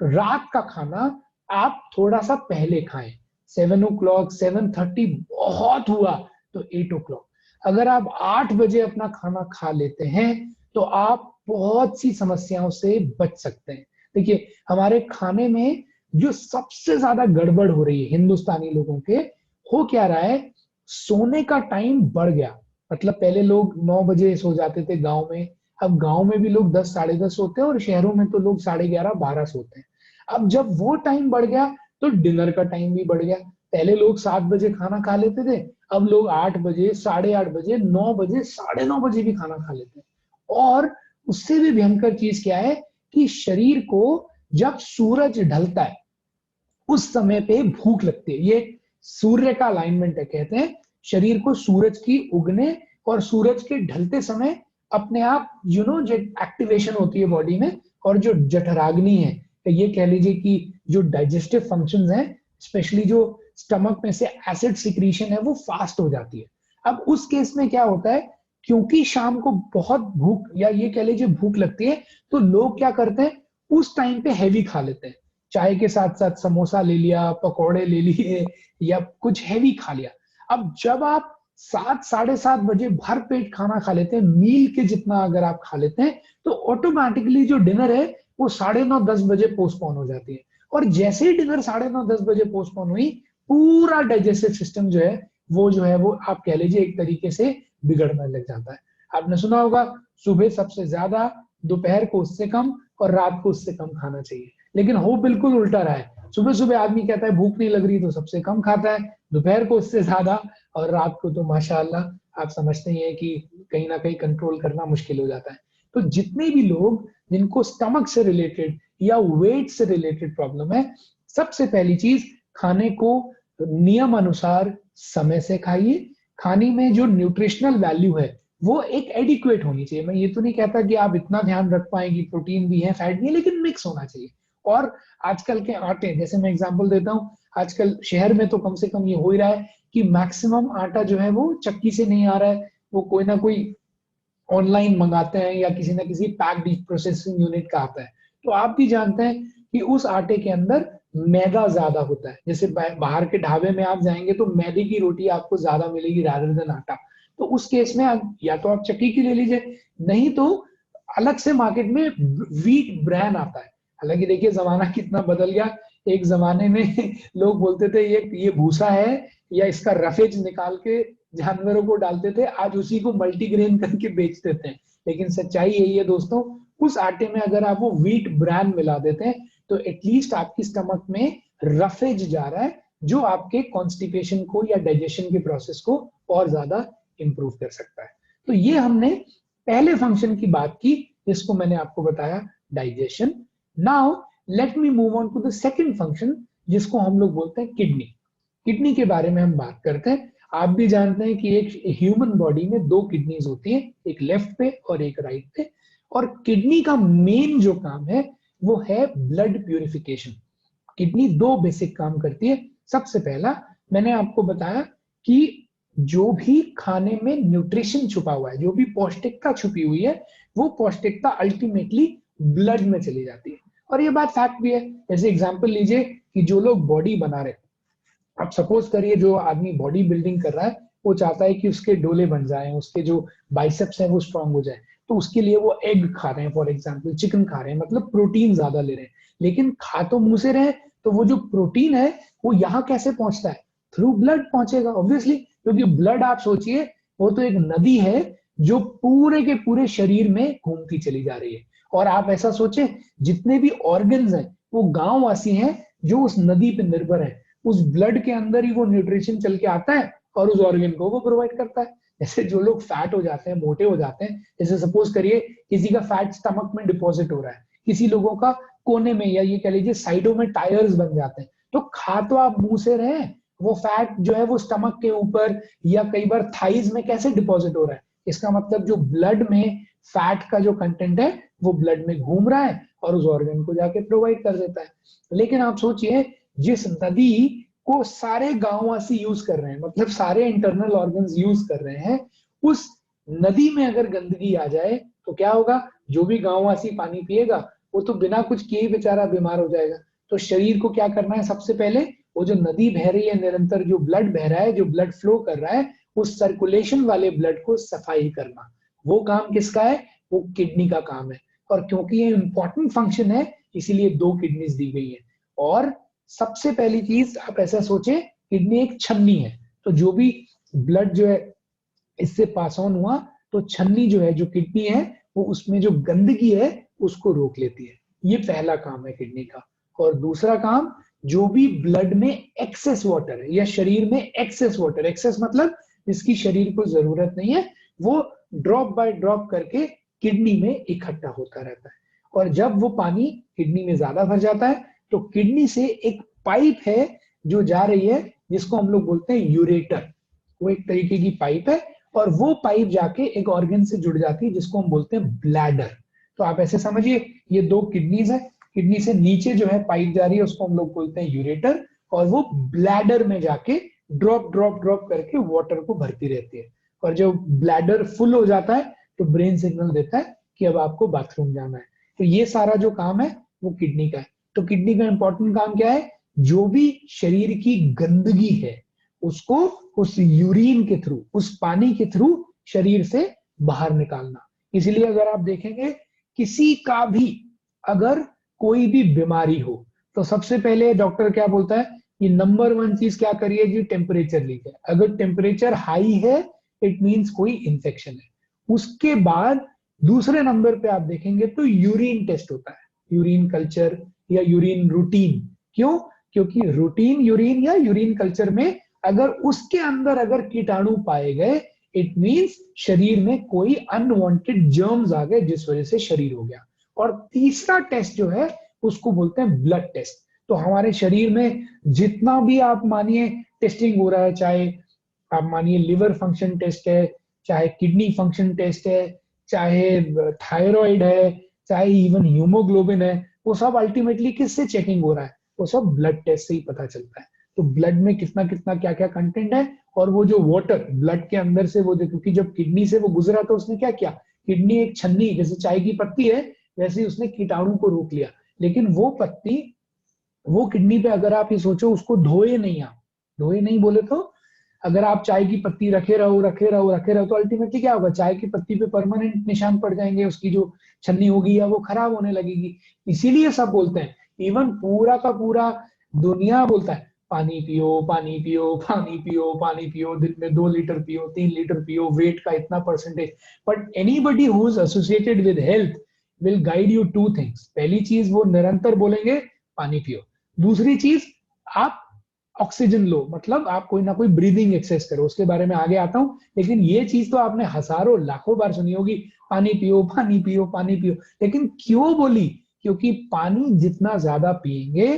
रात का खाना आप थोड़ा सा पहले खाएं। 7 o'clock, 7:30 बहुत हुआ तो 8 o'clock। अगर आप 8 बजे अपना खाना खा लेते हैं तो आप बहुत सी समस्याओं से बच सकते हैं। देखिए, हमारे खाने में जो सबसे ज्यादा गड़बड़ हो रही है हिंदुस्तानी लोगों के, हो क्या रहा है, सोने का टाइम बढ़ गया। मतलब पहले लोग 9 बजे सो जाते थे गांव में, अब गांव में भी लोग 10, साढ़े 10 सोते हैं, और शहरों में तो लोग 11:30, 12 सोते हैं। अब जब वो टाइम बढ़ गया तो डिनर का टाइम भी बढ़ गया। पहले लोग 7 बजे खाना खा लेते थे, अब लोग 8 बजे, 8:30 बजे, 9 बजे, 9:30 बजे भी खाना खा लेते हैं। और उससे भी भयंकर चीज क्या है कि शरीर को जब सूरज ढलता है उस समय पे भूख लगती है। ये सूर्य का अलाइनमेंट है। कहते हैं शरीर को सूरज की उगने और सूरज के ढलते समय अपने आप जो एक्टिवेशन होती है बॉडी में, और जो जठराग्नि है, ये कह लीजिए कि जो डाइजेस्टिव फंक्शंस हैं, स्पेशली जो स्टमक में से एसिड सिक्रीशन है वो फास्ट हो जाती है। अब उस केस में क्या होता है, क्योंकि शाम को बहुत भूख, या ये कह लीजिए भूख लगती है, तो लोग क्या करते हैं उस टाइम पे हैवी खा लेते हैं। चाय के साथ साथ समोसा ले लिया, पकौड़े ले लिए, या कुछ हैवी खा लिया। अब जब आप 7, 7:30 बजे भर पेट खाना खा लेते हैं, मील के जितना अगर आप खा लेते हैं, तो ऑटोमेटिकली जो डिनर है वो 9:30, 10 बजे पोस्टपोन हो जाती है। और जैसे ही डिनर 9:30, 10 बजे पोस्टपोन हुई, पूरा डाइजेस्टिव सिस्टम जो है वो आप कह लीजिए एक तरीके से बिगड़ने लग जाता है। आपने सुना होगा सुबह सबसे ज्यादा, दोपहर को उससे कम, और रात को उससे कम खाना चाहिए। लेकिन हो बिल्कुल उल्टा रहा है। सुबह सुबह आदमी कहता है भूख नहीं लग रही तो सबसे कम खाता है, दोपहर को उससे ज्यादा, और रात को तो माशाअल्लाह आप समझते ही हैं कि कहीं ना कहीं कंट्रोल करना मुश्किल हो जाता है। तो जितने भी लोग जिनको स्टमक से रिलेटेड या वेट से रिलेटेड प्रॉब्लम है, सबसे पहली चीज, खाने को नियम अनुसार समय से खाइए। खाने में जो न्यूट्रिशनल वैल्यू है वो एक एडिक्वेट होनी चाहिए। मैं ये तो नहीं कहता कि आप इतना ध्यान रख पाएंगे, प्रोटीन भी है, फैट भी है, लेकिन मिक्स होना चाहिए। और आजकल के आटे, जैसे मैं एग्जांपल देता हूँ, आजकल शहर में तो कम से कम ये हो ही रहा है कि मैक्सिमम आटा जो है वो चक्की से नहीं आ रहा है, वो कोई ना कोई ऑनलाइन मंगाते हैं या किसी ना किसी पैक्ड प्रोसेसिंग यूनिट का आता है। तो आप भी जानते हैं कि उस आटे के अंदर मैदा ज्यादा होता है। जैसे बाहर के ढाबे में आप जाएंगे तो मैदे की रोटी आपको ज्यादा मिलेगी रादर देन आटा। तो उस केस में या तो आप चक्की की ले लीजिए, नहीं तो अलग से मार्केट में व्हीट ब्रांड आता है। हालांकि देखिए जमाना कितना बदल गया। एक जमाने में लोग बोलते थे ये भूसा है, या इसका रफेज निकाल के जानवरों को डालते थे, आज उसी को मल्टीग्रेन करके बेचते थे। लेकिन सच्चाई यही है दोस्तों, उस आटे में अगर आप वो व्हीट ब्रांड मिला देते हैं तो एटलीस्ट आपकी स्टमक में रफेज जा रहा है, जो आपके कॉन्स्टिपेशन को या डाइजेशन के प्रोसेस को और ज्यादा इंप्रूव कर सकता है। तो ये हमने पहले फंक्शन की बात की जिसको मैंने आपको बताया, digestion. Now let me move on to the second function जिसको हम लोग बोलते हैं किडनी। किडनी के बारे में हम बात करते हैं। आप भी जानते हैं कि एक ह्यूमन बॉडी में 2 किडनीज होती हैं, एक लेफ्ट पे और एक राइट पे। और किडनी का मेन जो काम है वो है ब्लड प्यूरिफिकेशन। किडनी 2 बेसिक काम करती है। सबसे पहला मैंने आपको बताया कि जो भी खाने में न्यूट्रिशन छुपा हुआ है, जो भी पौष्टिकता छुपी हुई है, वो पौष्टिकता अल्टीमेटली ब्लड में चली जाती है। और ये बात फैक्ट भी है। जैसे एग्जांपल लीजिए कि जो लोग बॉडी बना रहे हैं, आप सपोज करिए जो आदमी बॉडी बिल्डिंग कर रहा है वो चाहता है कि उसके डोले बन जाएं, उसके जो बाइसेप्स हैं वो स्ट्रांग हो जाए, तो उसके लिए वो एग खा रहे हैं, फॉर एग्जांपल चिकन खा रहे हैं, मतलब प्रोटीन ज्यादा ले रहे हैं। लेकिन खा तो मुंह से रहे हैं, तो वो जो प्रोटीन है वो यहाँ कैसे पहुंचता है? थ्रू ब्लड पहुंचेगा ऑब्वियसली, क्योंकि ब्लड आप सोचिए वो तो एक नदी है जो पूरे के पूरे शरीर में घूमती चली जा रही है। और आप ऐसा सोचें जितने भी ऑर्गन्स हैं वो गांववासी हैं जो उस नदी पे निर्भर है। उस ब्लड के अंदर ही वो न्यूट्रिशन चल के आता है और उस ऑर्गन को वो प्रोवाइड करता है। जैसे जो लोग फैट हो जाते हैं, मोटे हो जाते हैं, जैसे सपोज करिए किसी का फैट स्टमक में डिपॉजिट हो रहा है, किसी लोगों का कोने में या ये कह लीजिए साइडों में टायर्स बन जाते हैं, तो खा तो आप मुंह से रहे हैं, वो फैट जो है वो स्टमक के ऊपर या कई बार थाइज में कैसे डिपॉजिट हो रहा है? इसका मतलब जो ब्लड में फैट का जो कंटेंट है वो ब्लड में घूम रहा है और उस ऑर्गन को जाके प्रोवाइड कर देता है। लेकिन आप सोचिए जिस नदी को सारे गांववासी यूज कर रहे हैं, मतलब सारे इंटरनल ऑर्गन्स यूज कर रहे हैं, उस नदी में अगर गंदगी आ जाए तो क्या होगा? जो भी गांववासी पानी पिएगा वो तो बिना कुछ किए बेचारा बीमार हो जाएगा। तो शरीर को क्या करना है? सबसे पहले वो जो नदी बह रही है, निरंतर जो ब्लड बह रहा है, जो ब्लड फ्लो कर रहा है, उस सर्कुलेशन वाले ब्लड को सफाई करना, वो काम किसका है? वो किडनी का काम है। और क्योंकि ये इंपॉर्टेंट फंक्शन है इसीलिए 2 किडनीज दी गई है। और सबसे पहली चीज आप ऐसा सोचे, किडनी एक छन्नी है, तो जो भी ब्लड जो है इससे पास ऑन हुआ तो छन्नी जो है, जो किडनी है, वो उसमें जो गंदगी है उसको रोक लेती है। ये पहला काम है किडनी का। और दूसरा काम, जो भी ब्लड में एक्सेस वाटर है या शरीर में एक्सेस वाटर, एक्सेस मतलब जिसकी शरीर को जरूरत नहीं है, वो ड्रॉप बाय ड्रॉप करके किडनी में इकट्ठा होता रहता है। और जब वो पानी किडनी में ज्यादा भर जाता है तो किडनी से एक पाइप है जो जा रही है, जिसको हम लोग बोलते हैं यूरेटर। वो एक तरीके की पाइप है और वो पाइप जाके एक ऑर्गन से जुड़ जाती है जिसको हम बोलते हैं ब्लैडर। तो आप ऐसे समझिए ये 2 किडनीज है, किडनी से नीचे जो है पाइप जा रही है उसको हम लोग बोलते हैं यूरेटर, और वो ब्लैडर में जाके ड्रॉप ड्रॉप ड्रॉप करके वाटर को भरती रहती है। और जब ब्लैडर फुल हो जाता है तो ब्रेन सिग्नल देता है कि अब आपको बाथरूम जाना है। तो ये सारा जो काम है वो किडनी का है। तो किडनी का इंपॉर्टेंट काम क्या है? जो भी शरीर की गंदगी है उसको उस यूरिन के थ्रू, उस पानी के थ्रू शरीर से बाहर निकालना। इसलिए अगर आप देखेंगे किसी का भी अगर कोई भी बीमारी हो तो सबसे पहले डॉक्टर क्या बोलता है कि नंबर 1 चीज क्या करिए जी? टेम्परेचर लीजिए। अगर टेम्परेचर हाई है इट मींस कोई इंफेक्शन है। उसके बाद दूसरे नंबर पे आप देखेंगे तो यूरिन टेस्ट होता है, यूरिन कल्चर या यूरिन रूटीन। क्यों? क्योंकि रूटीन यूरिन या यूरिन कल्चर में अगर उसके अंदर अगर कीटाणु पाए गए इट मींस शरीर में कोई अनवांटेड जर्म्स आ गए जिस वजह से शरीर हो गया। और तीसरा टेस्ट जो है उसको बोलते हैं ब्लड टेस्ट। तो हमारे शरीर में जितना भी आप मानिए टेस्टिंग हो रहा है, चाहे आप मानिए लिवर फंक्शन टेस्ट है, चाहे किडनी फंक्शन टेस्ट है, चाहे थायराइड है, चाहे इवन हीमोग्लोबिन है, वो सब अल्टीमेटली किससे चेकिंग हो रहा है? वो सब ब्लड टेस्ट से ही पता चलता है। तो ब्लड में कितना कितना क्या क्या कंटेंट है, और वो जो वाटर ब्लड के अंदर से वो, क्योंकि जब किडनी से वो गुजरा तो उसने क्या किया? किडनी एक छन्नी, जैसे चाय की पत्ती है वैसे ही उसने कीटाणु को रोक लिया। लेकिन वो पत्ती, वो किडनी पे अगर आप ये सोचो उसको धोए नहीं, आप धोए नहीं बोले तो अगर आप चाय की पत्ती रखे रहो रखे रहो रखे रहो तो अल्टीमेटली क्या होगा? चाय की पत्ती पे परमानेंट निशान पड़ जाएंगे, उसकी जो छन्नी होगी या वो खराब होने लगेगी। इसीलिए सब बोलते हैं, इवन पूरा का पूरा दुनिया बोलता है पानी पियो पानी पियो पानी पियो पानी पियो, दिन में 2 लीटर पियो 3 लीटर पियो, वेट का इतना percentage. But anybody who is associated with health will guide you 2 things. पहली चीज वो निरंतर बोलेंगे पानी पियो, दूसरी चीज आप ऑक्सीजन लो, मतलब आप कोई ना कोई ब्रीदिंग एक्सरसाइज करो, उसके बारे में आगे आता हूं। लेकिन ये चीज तो आपने हजारों लाखों बार सुनी होगी, पानी पियो पानी पियो पानी पियो। लेकिन क्यों बोली? क्योंकि पानी जितना ज्यादा पिएंगे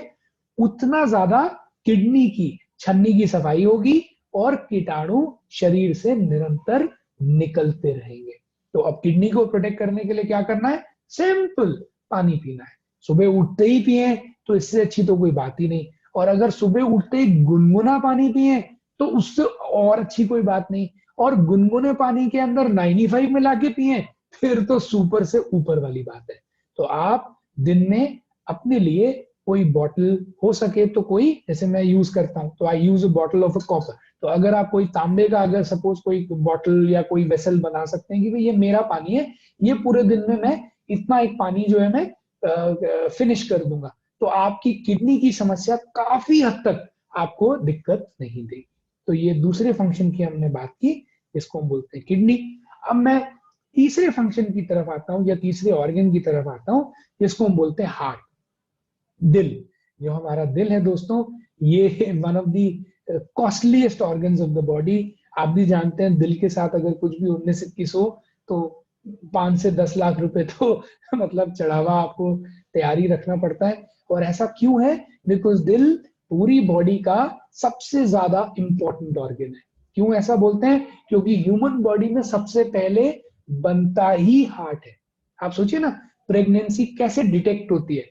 उतना ज्यादा किडनी की छन्नी की सफाई होगी और कीटाणु शरीर से निरंतर निकलते रहेंगे। तो अब किडनी को प्रोटेक्ट करने के लिए क्या करना है? सिंपल, पानी पीना है। सुबह उठते ही पिए तो इससे अच्छी तो कोई बात ही नहीं। और अगर सुबह उठते ही गुनगुना पानी पिए तो उससे और अच्छी कोई बात नहीं। और गुनगुने पानी के अंदर 95 मिला के पिए फिर तो सुपर से ऊपर वाली बात है। तो आप दिन में अपने लिए कोई बॉटल, हो सके तो कोई, जैसे मैं यूज करता हूँ तो I use a bottle of a copper, तो अगर आप कोई तांबे का अगर सपोज कोई बॉटल या कोई वेसल बना सकते हैं कि भाई ये मेरा पानी है, ये पूरे दिन में मैं इतना एक पानी जो है मैं फिनिश कर दूंगा, तो आपकी किडनी की समस्या काफी हद तक आपको दिक्कत नहीं देगी। तो ये दूसरे फंक्शन की हमने बात की, इसको हम बोलते हैं किडनी। अब मैं तीसरे फंक्शन की तरफ आता हूं या तीसरे ऑर्गन की तरफ आता हूं, जिसको हम बोलते हैं हार्ट, दिल। जो हमारा दिल है दोस्तों, ये one of the costliest organs of the body. आप भी जानते हैं दिल के साथ अगर कुछ भी 19-21 हो तो 5 से 10 लाख रुपए तो मतलब चढ़ावा आपको तैयारी रखना पड़ता है। और ऐसा क्यों है? बिकॉज दिल पूरी बॉडी का सबसे ज्यादा इंपॉर्टेंट ऑर्गन है। क्यों ऐसा बोलते हैं? क्योंकि ह्यूमन बॉडी में सबसे पहले बनता ही हार्ट है। आप सोचिए ना, प्रेगनेंसी कैसे डिटेक्ट होती है?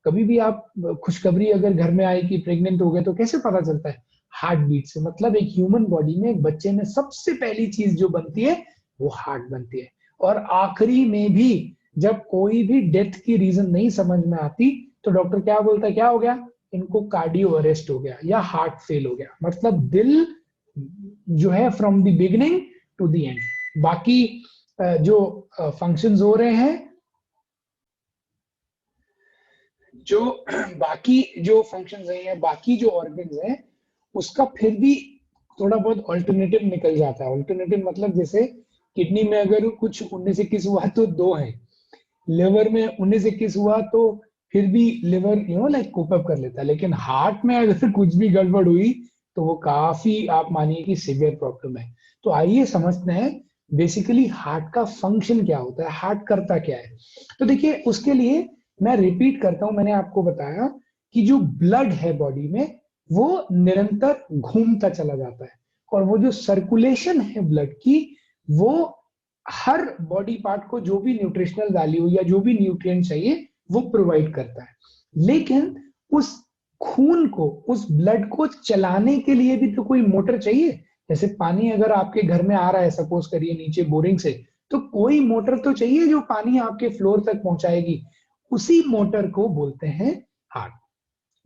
कभी भी आप खुशखबरी अगर घर में आई कि प्रेग्नेंट हो गए तो कैसे पता चलता है? हार्ट बीट से। मतलब एक ह्यूमन बॉडी में, एक बच्चे में सबसे पहली चीज जो बनती है वो हार्ट बनती है। और आखिरी में भी जब कोई भी डेथ की रीजन नहीं समझ में आती तो डॉक्टर क्या बोलता है? क्या हो गया इनको? कार्डियो अरेस्ट हो गया या हार्ट फेल हो गया। मतलब दिल जो है from the beginning to the end. बाकी जो फंक्शंस हो रहे हैं, जो बाकी जो फंक्शंस हैं, बाकी जो ऑर्गन्स हैं, उसका फिर भी थोड़ा बहुत ऑल्टरनेटिव निकल जाता है। ऑल्टरनेटिव मतलब जैसे किडनी में अगर कुछ 19-21 हुआ तो 2 है, लिवर में 19-21 हुआ तो फिर भी लिवर लाइक कोप अप कर लेता है, लेकिन हार्ट में अगर कुछ भी गड़बड़ हुई तो वो काफी, आप मानिए कि सीवियर प्रॉब्लम है। तो आइए समझते हैं बेसिकली हार्ट का फंक्शन क्या होता है, हार्ट करता क्या है। तो देखिए उसके लिए मैं रिपीट करता हूं, मैंने आपको बताया कि जो ब्लड है बॉडी में वो निरंतर घूमता चला जाता है, और वो जो सर्कुलेशन है ब्लड की, वो हर बॉडी पार्ट को जो भी न्यूट्रिशनल वैल्यू या जो भी न्यूट्रिएंट चाहिए वो प्रोवाइड करता है। लेकिन उस खून को, उस ब्लड को चलाने के लिए भी तो कोई मोटर चाहिए। जैसे पानी अगर आपके घर में आ रहा है, सपोज करिए नीचे बोरिंग से, तो कोई मोटर तो चाहिए जो पानी आपके फ्लोर तक पहुंचाएगी। उसी मोटर को बोलते हैं हार्ट।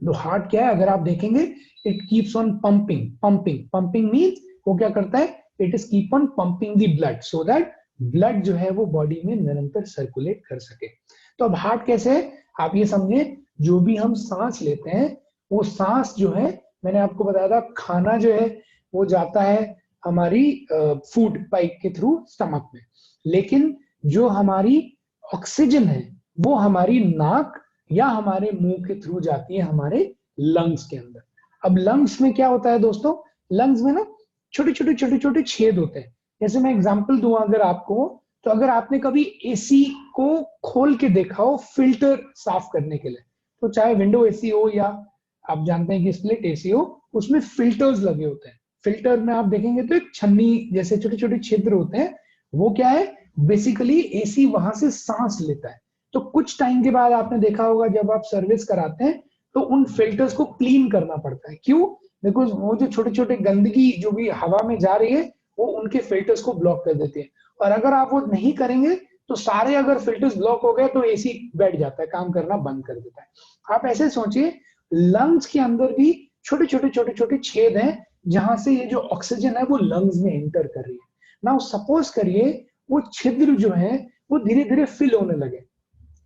तो हार्ट क्या है? अगर आप देखेंगे, it keeps on pumping. Pumping pumping means वो क्या करता है? It is keep on pumping the blood so that blood जो है वो बॉडी में निरंतर सर्कुलेट कर सके। तो अब हार्ट कैसे है? आप ये समझे, जो भी हम सांस लेते हैं वो सांस जो है, मैंने आपको बताया था खाना जो है वो जाता है हमारी फूड पाइप के थ्रू स्टमक में, लेकिन जो हमारी ऑक्सीजन है वो हमारी नाक या हमारे मुंह के थ्रू जाती है हमारे लंग्स के अंदर। अब लंग्स में क्या होता है दोस्तों? लंग्स में ना छोटे छोटे छेद होते हैं। जैसे मैं एग्जांपल दूं अगर आपको, तो अगर आपने कभी एसी को खोल के देखा हो फिल्टर साफ करने के लिए, तो चाहे विंडो एसी हो या आप जानते हैं कि स्प्लिट एसी हो, उसमें फिल्टर्स लगे होते हैं। फिल्टर में आप देखेंगे तो एक छन्नी जैसे छोटे छोटे छिद्र होते हैं। वो क्या है? बेसिकली एसी वहां से सांस लेता है। तो कुछ टाइम के बाद आपने देखा होगा जब आप सर्विस कराते हैं तो उन फिल्टर्स को क्लीन करना पड़ता है। क्यों? बिकॉज वो जो छोटे छोटे गंदगी जो भी हवा में जा रही है वो उनके फिल्टर्स को ब्लॉक कर देती है। और अगर आप वो नहीं करेंगे तो सारे अगर फिल्टर्स ब्लॉक हो गए तो एसी बैठ जाता है, काम करना बंद कर देता है। आप ऐसे सोचिए, लंग्स के अंदर भी छोटे छोटे छेद हैं जहां से ये जो ऑक्सीजन है वो लंग्स में एंटर कर रही है। नाउ सपोज करिए वो छिद्र जो है वो धीरे धीरे फिल होने लगे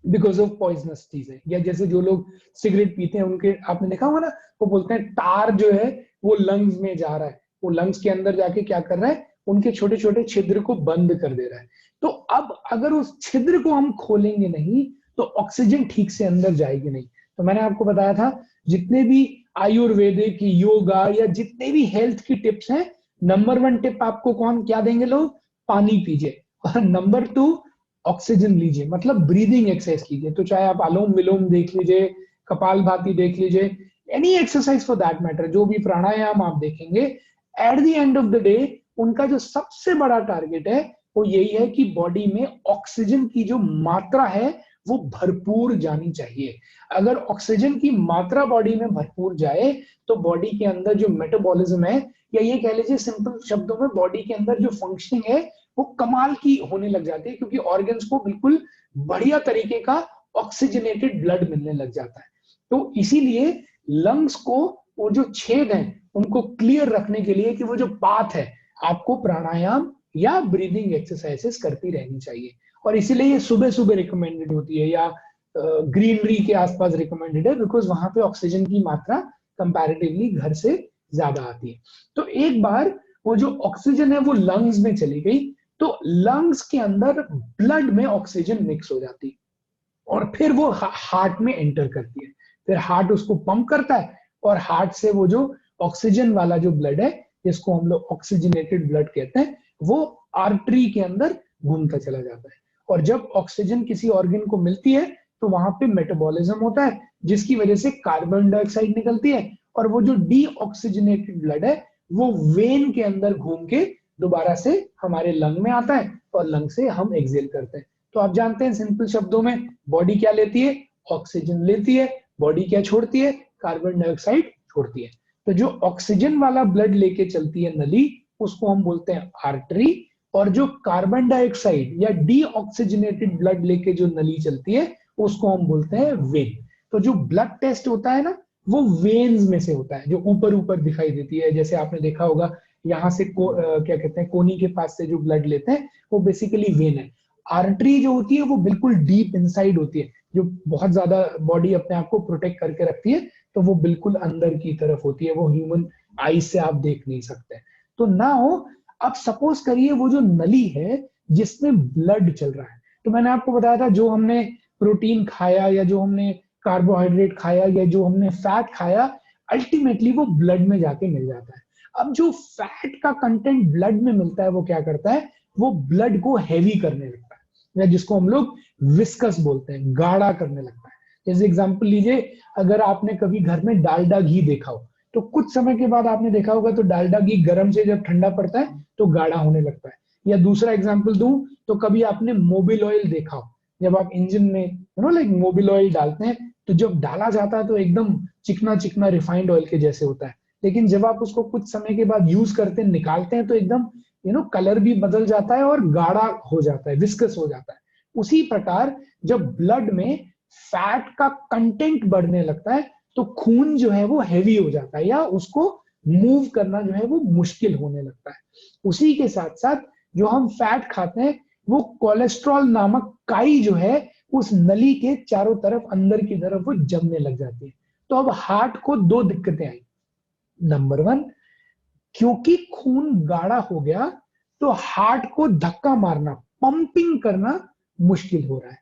बिकॉज ऑफ पॉइजनस चीजें, या जैसे जो लोग सिगरेट पीते हैं उनके, आपने देखा होगा ना, वो बोलते हैं टार जो है वो लंग्स में जा रहा है, वो लंग्स के अंदर जाके क्या कर रहा है? उनके छोटे छोटे छिद्र को बंद कर दे रहा है। तो अब अगर उस छिद्र को हम खोलेंगे नहीं तो ऑक्सीजन ठीक से अंदर जाएगी नहीं। तो मैंने आपको बताया था जितने भी आयुर्वेदिक, योगा या जितने भी हेल्थ की टिप्स हैं, नंबर 1 टिप आपको कौन क्या देंगे? लोग पानी पीजिए, और नंबर 2 ऑक्सीजन लीजिए, मतलब ब्रीदिंग एक्सरसाइज कीजिए। तो चाहे आप अनुलोम विलोम देख लीजिए, कपाल भाती देख लीजिए, any exercise for that matter, जो भी प्राणायाम आप देखेंगे, at the end of the day उनका जो सबसे बड़ा टारगेट है वो यही है कि बॉडी में ऑक्सीजन की जो मात्रा है वो भरपूर जानी चाहिए। अगर ऑक्सीजन की मात्रा बॉडी में भरपूर जाए तो बॉडी के अंदर जो मेटाबॉलिज्म है, या ये कह लीजिए सिंपल शब्दों में बॉडी के अंदर जो फंक्शनिंग है वो कमाल की होने लग जाती है, क्योंकि ऑर्गन्स को बिल्कुल बढ़िया तरीके का ऑक्सीजनेटेड ब्लड मिलने लग जाता है। तो इसीलिए लंग्स को वो जो छेद है उनको क्लियर रखने के लिए कि वो जो पाथ है, आपको प्राणायाम या ब्रीदिंग एक्सरसाइजेस करती रहनी चाहिए। और इसीलिए ये सुबह सुबह रिकमेंडेड होती है या ग्रीनरी के आसपास रिकमेंडेड है, बिकॉज वहां पे ऑक्सीजन की मात्रा कंपैरेटिवली घर से ज्यादा आती है। तो एक बार वो जो ऑक्सीजन है वो लंग्स में चली गई, तो लंग्स के अंदर ब्लड में ऑक्सीजन मिक्स हो जाती है और फिर वो हार्ट में एंटर करती है। फिर हार्ट उसको पंप करता है और हार्ट से वो जो ऑक्सीजन वाला जो ब्लड है, जिसको हम लोग ऑक्सीजनेटेड ब्लड कहते हैं, वो आर्टरी के अंदर घूमता चला जाता है। और जब ऑक्सीजन किसी ऑर्गन को मिलती है तो वहां पे मेटाबॉलिज्म होता है, जिसकी वजह से कार्बन डाइऑक्साइड निकलती है और वो जो डीऑक्सीजनेटेड ब्लड है वो वेन के अंदर घूम के दोबारा से हमारे लंग में आता है और लंग से हम एक्सेल करते हैं। तो आप जानते हैं सिंपल शब्दों में, बॉडी क्या लेती है? ऑक्सीजन लेती है। बॉडी क्या छोड़ती है? कार्बन डाइऑक्साइड छोड़ती है। तो जो ऑक्सीजन वाला ब्लड लेके चलती है नली, उसको हम बोलते हैं आर्टरी, और जो कार्बन डाइऑक्साइड या डीऑक्सीजनेटेड ब्लड लेके जो नली चलती है उसको हम बोलते हैं वेन। तो जो ब्लड टेस्ट होता है ना, वो वेन्स में से होता है, जो ऊपर ऊपर दिखाई देती है। जैसे आपने देखा होगा यहाँ से क्या कहते हैं, कोनी के पास से जो ब्लड लेते हैं वो बेसिकली वेन है। आर्टरी जो होती है वो बिल्कुल डीप इनसाइड होती है, जो बहुत ज्यादा बॉडी अपने आप को प्रोटेक्ट करके रखती है, तो वो बिल्कुल अंदर की तरफ होती है, वो ह्यूमन आई से आप देख नहीं सकते। तो ना हो, अब सपोज करिए वो जो नली है जिसमें ब्लड चल रहा है, तो मैंने आपको बताया था जो हमने प्रोटीन खाया या जो हमने कार्बोहाइड्रेट खाया या जो हमने फैट खाया, अल्टीमेटली वो ब्लड में जाके मिल जाता है। अब जो फैट का कंटेंट ब्लड में मिलता है वो क्या करता है? वो ब्लड को हैवी करने लगता है, या जिसको हम लोग विस्कस बोलते हैं, गाढ़ा करने लगता है। जैसे एग्जांपल लीजिए, अगर आपने कभी घर में डालडा घी देखा हो, तो कुछ समय के बाद आपने देखा होगा तो डालडा घी गर्म से जब ठंडा पड़ता है तो गाढ़ा होने लगता है। या दूसरा एग्जांपल दूं तो कभी आपने मोबिल ऑयल देखा हो, जब आप इंजन में लाइक मोबिल ऑयल डालते हैं तो जब डाला जाता है तो एकदम चिकना चिकना रिफाइंड ऑयल के जैसे होता है, लेकिन जब आप उसको कुछ समय के बाद यूज करते हैं, निकालते हैं, तो एकदम कलर भी बदल जाता है और गाढ़ा हो जाता है, विस्कस हो जाता है। उसी प्रकार जब ब्लड में फैट का कंटेंट बढ़ने लगता है तो खून जो है वो हैवी हो जाता है, या उसको मूव करना जो है वो मुश्किल होने लगता है। उसी के साथ साथ जो हम फैट खाते हैं वो कोलेस्ट्रॉल नामक काई जो है उस नली के चारों तरफ अंदर की तरफ वो जमने लग जाती है। तो अब हार्ट को दो दिक्कतें आई। नंबर 1, क्योंकि खून गाढ़ा हो गया तो हार्ट को धक्का मारना, पंपिंग करना मुश्किल हो रहा है।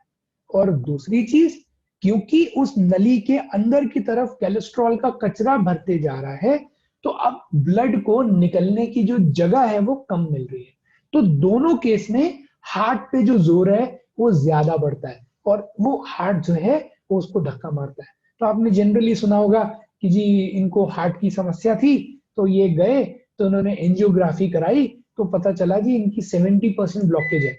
और दूसरी चीज, क्योंकि उस नली के अंदर की तरफ कोलेस्ट्रॉल का कचरा भरते जा रहा है, तो अब ब्लड को निकलने की जो जगह है वो कम मिल रही है। तो दोनों केस में हार्ट पे जो जोर है वो ज्यादा बढ़ता है और वो हार्ट जो है वो उसको धक्का मारता है। तो आपने जनरली सुना होगा कि जी इनको हार्ट की समस्या थी, तो ये गए तो उन्होंने एंजियोग्राफी कराई, तो पता चला जी इनकी 70% ब्लॉकेज है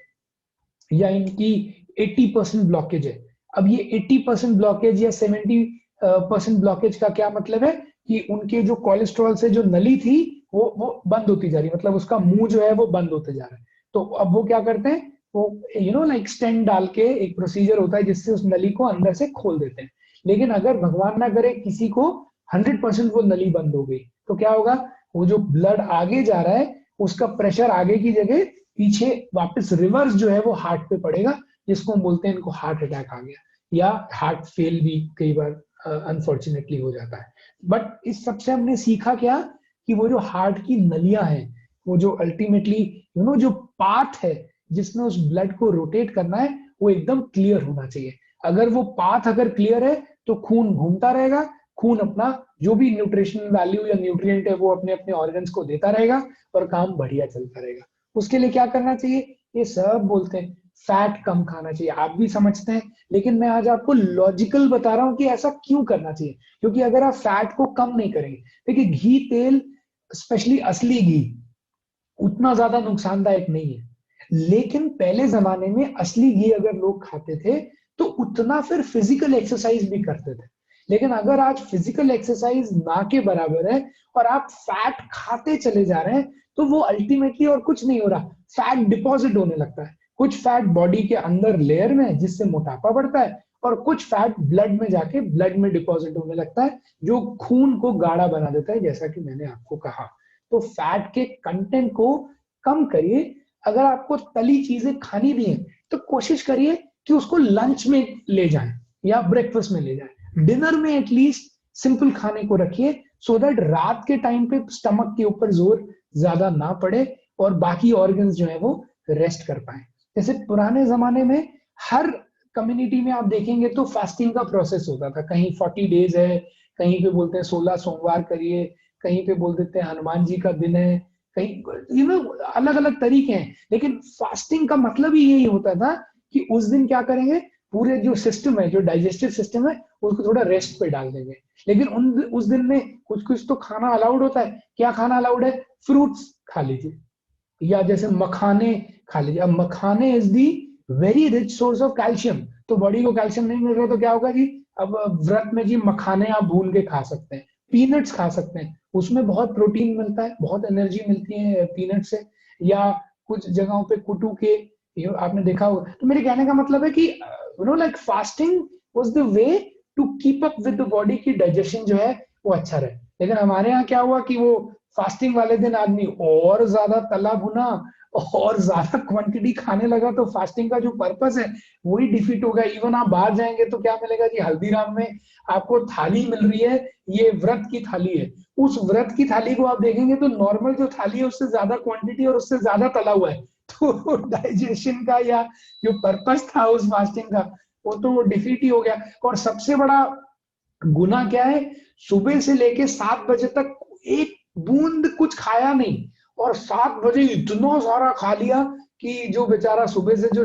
या इनकी 80% ब्लॉकेज है। अब ये 80% ब्लॉकेज या 70% ब्लॉकेज का क्या मतलब है कि उनके जो कोलेस्ट्रॉल से जो नली थी वो बंद होती जा रही है, मतलब उसका मुंह जो है वो बंद होते जा रहा है। तो अब वो क्या करते हैं, वो लाइक स्टेंट डाल के एक प्रोसीजर होता है जिससे उस नली को अंदर से खोल देते हैं। लेकिन अगर भगवान ना करे किसी को 100% वो नली बंद हो गई, तो क्या होगा? वो जो ब्लड आगे जा रहा है उसका प्रेशर आगे की जगह पीछे वापस रिवर्स जो है वो हार्ट पे पड़ेगा, जिसको हम बोलते हैं इनको हार्ट अटैक आ गया, या हार्ट फेल भी कई बार अनफॉर्चुनेटली हो जाता है। बट इस सबसे हमने सीखा क्या कि वो जो हार्ट की नलियां हैं, वो जो अल्टीमेटली जो पाथ है जिसमें उस ब्लड को रोटेट करना है वो एकदम क्लियर होना चाहिए। अगर वो पाथ अगर क्लियर है तो खून घूमता रहेगा, खून अपना जो भी न्यूट्रिशनल वैल्यू या न्यूट्रिएंट है वो अपने अपने ऑर्गन्स को देता रहेगा और काम बढ़िया चलता रहेगा। उसके लिए क्या करना चाहिए? ये सब बोलते हैं फैट कम खाना चाहिए, आप भी समझते हैं, लेकिन मैं आज आपको लॉजिकल बता रहा हूं कि ऐसा क्यों करना चाहिए। क्योंकि अगर आप फैट को कम नहीं करेंगे, देखिए घी तेल, स्पेशली असली घी, उतना ज्यादा नुकसानदायक नहीं है, लेकिन पहले जमाने में असली घी अगर लोग खाते थे तो उतना फिर फिजिकल एक्सरसाइज भी करते थे। लेकिन अगर आज फिजिकल एक्सरसाइज ना के बराबर है और आप फैट खाते चले जा रहे हैं, तो वो अल्टीमेटली और कुछ नहीं हो रहा, फैट डिपॉजिट होने लगता है। कुछ फैट बॉडी के अंदर लेयर में, जिससे मोटापा बढ़ता है, और कुछ फैट ब्लड में जाके ब्लड में डिपॉजिट होने लगता है, जो खून को गाढ़ा बना देता है, जैसा कि मैंने आपको कहा। तो फैट के कंटेंट को कम करिए। अगर आपको तली चीजें खानी भी है तो कोशिश करिए कि उसको लंच में ले जाएं या ब्रेकफास्ट में ले जाएं। डिनर में एटलीस्ट सिंपल खाने को रखिए, सो दैट रात के टाइम पे स्टमक के ऊपर जोर ज्यादा ना पड़े और बाकी ऑर्गन्स जो है वो रेस्ट कर पाए। जैसे पुराने जमाने में हर कम्युनिटी में आप देखेंगे तो फास्टिंग का प्रोसेस होता था। कहीं 40 डेज है, कहीं पे बोलते हैं 16 सोमवार करिए, कहीं पे बोल देते हैं हनुमान जी का दिन है, कहीं अलग अलग तरीके हैं। लेकिन फास्टिंग का मतलब ही यही होता था कि उस दिन क्या करेंगे, पूरे जो सिस्टम है, जो डाइजेस्टिव सिस्टम है, उसको थोड़ा रेस्ट पे डाल देंगे। लेकिन उस दिन में कुछ कुछ तो खाना अलाउड होता है। क्या खाना अलाउड है? फ्रूट्स खा लीजिए, या जैसे मखाने खा लीजिए। अब मखाने is the very rich source of calcium. तो बॉडी को कैल्शियम नहीं मिल रहा तो क्या होगा जी? अब व्रत में जी मखाने आप भून के खा सकते हैं, पीनट्स खा सकते हैं, उसमें बहुत प्रोटीन मिलता है, बहुत एनर्जी मिलती है पीनट से। या कुछ जगहों पे कुटू के, आपने देखा होगा। तो मेरे कहने का मतलब है कि like fasting was the way to keep up with the body की डाइजेशन जो है वो अच्छा रहे। लेकिन हमारे यहाँ क्या हुआ कि वो फास्टिंग वाले दिन आदमी और ज्यादा तला भुना और ज्यादा क्वांटिटी खाने लगा, तो फास्टिंग का जो पर्पस है वही डिफीट हो गया। इवन आप बाहर जाएंगे तो क्या मिलेगा जी? हल्दीराम में आपको थाली मिल रही है, ये व्रत की थाली है। उस व्रत की थाली को आप देखेंगे तो नॉर्मल जो थाली है उससे ज्यादा क्वांटिटी और उससे ज्यादा तला हुआ है। तो डाइजेशन का या जो पर्पस था उस फास्टिंग का, वो तो डिफीट ही हो गया। और सबसे बड़ा गुना क्या है? सुबह से लेके 7 बजे तक एक बूंद कुछ खाया नहीं, और 7 बजे इतना सारा खा लिया कि जो बेचारा सुबह से जो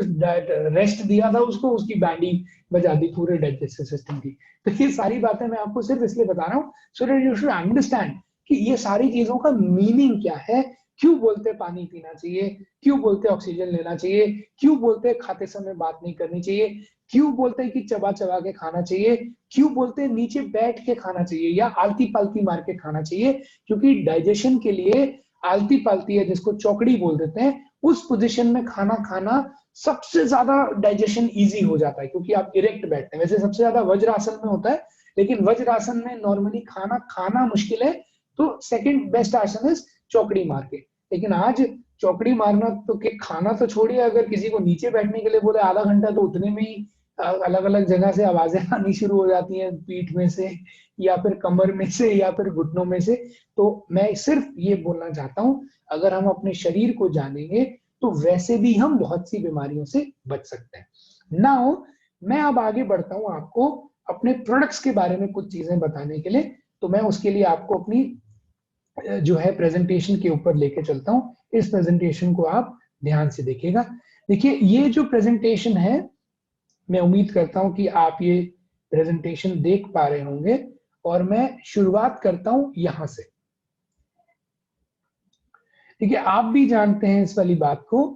रेस्ट दिया था उसको, उसकी बैंडी बजा दी पूरे डाइजेस्टिव सिस्टम की। तो ये सारी बातें मैं आपको सिर्फ इसलिए बता रहा हूँ so that you should understand कि ये सारी चीजों का मीनिंग क्या है। क्यों बोलते पानी पीना चाहिए, क्यों बोलते ऑक्सीजन लेना चाहिए, क्यों बोलते खाते समय बात नहीं करनी चाहिए, क्यों बोलते हैं कि चबा चबा के खाना चाहिए, क्यों बोलते हैं नीचे बैठ के खाना चाहिए या आलती पालती मार के खाना चाहिए। क्योंकि डाइजेशन के लिए आलती पालती है, जिसको चौकड़ी बोल देते हैं, उस पोजीशन में खाना खाना सबसे ज्यादा डाइजेशन इजी हो जाता है, क्योंकि आप इरेक्ट बैठते हैं। वैसे सबसे ज्यादा वज्रासन में होता है, लेकिन वज्रासन में नॉर्मली खाना खाना मुश्किल है, तो सेकंड बेस्ट आसन इज चौकड़ी मार के। लेकिन आज चौकड़ी मारना तो के खाना तो छोड़िए, अगर किसी को नीचे बैठने के लिए बोले आधा घंटा, तो उतने में ही अलग अलग जगह से आवाजें आनी शुरू हो जाती हैं, पीठ में से या फिर कमर में से या फिर घुटनों में से। तो मैं सिर्फ ये बोलना चाहता हूं, अगर हम अपने शरीर को जानेंगे तो वैसे भी हम बहुत सी बीमारियों से बच सकते हैं। नाउ मैं अब आगे बढ़ता हूं आपको अपने प्रोडक्ट्स के बारे में कुछ चीजें बताने के लिए। तो मैं उसके लिए आपको अपनी जो है प्रेजेंटेशन के ऊपर लेके चलता हूं। इस प्रेजेंटेशन को आप ध्यान से देखिएगा। देखिए, ये जो प्रेजेंटेशन है, मैं उम्मीद करता हूं कि आप ये प्रेजेंटेशन देख पा रहे होंगे, और मैं शुरुआत करता हूं यहां से। देखिए, आप भी जानते हैं इस वाली बात को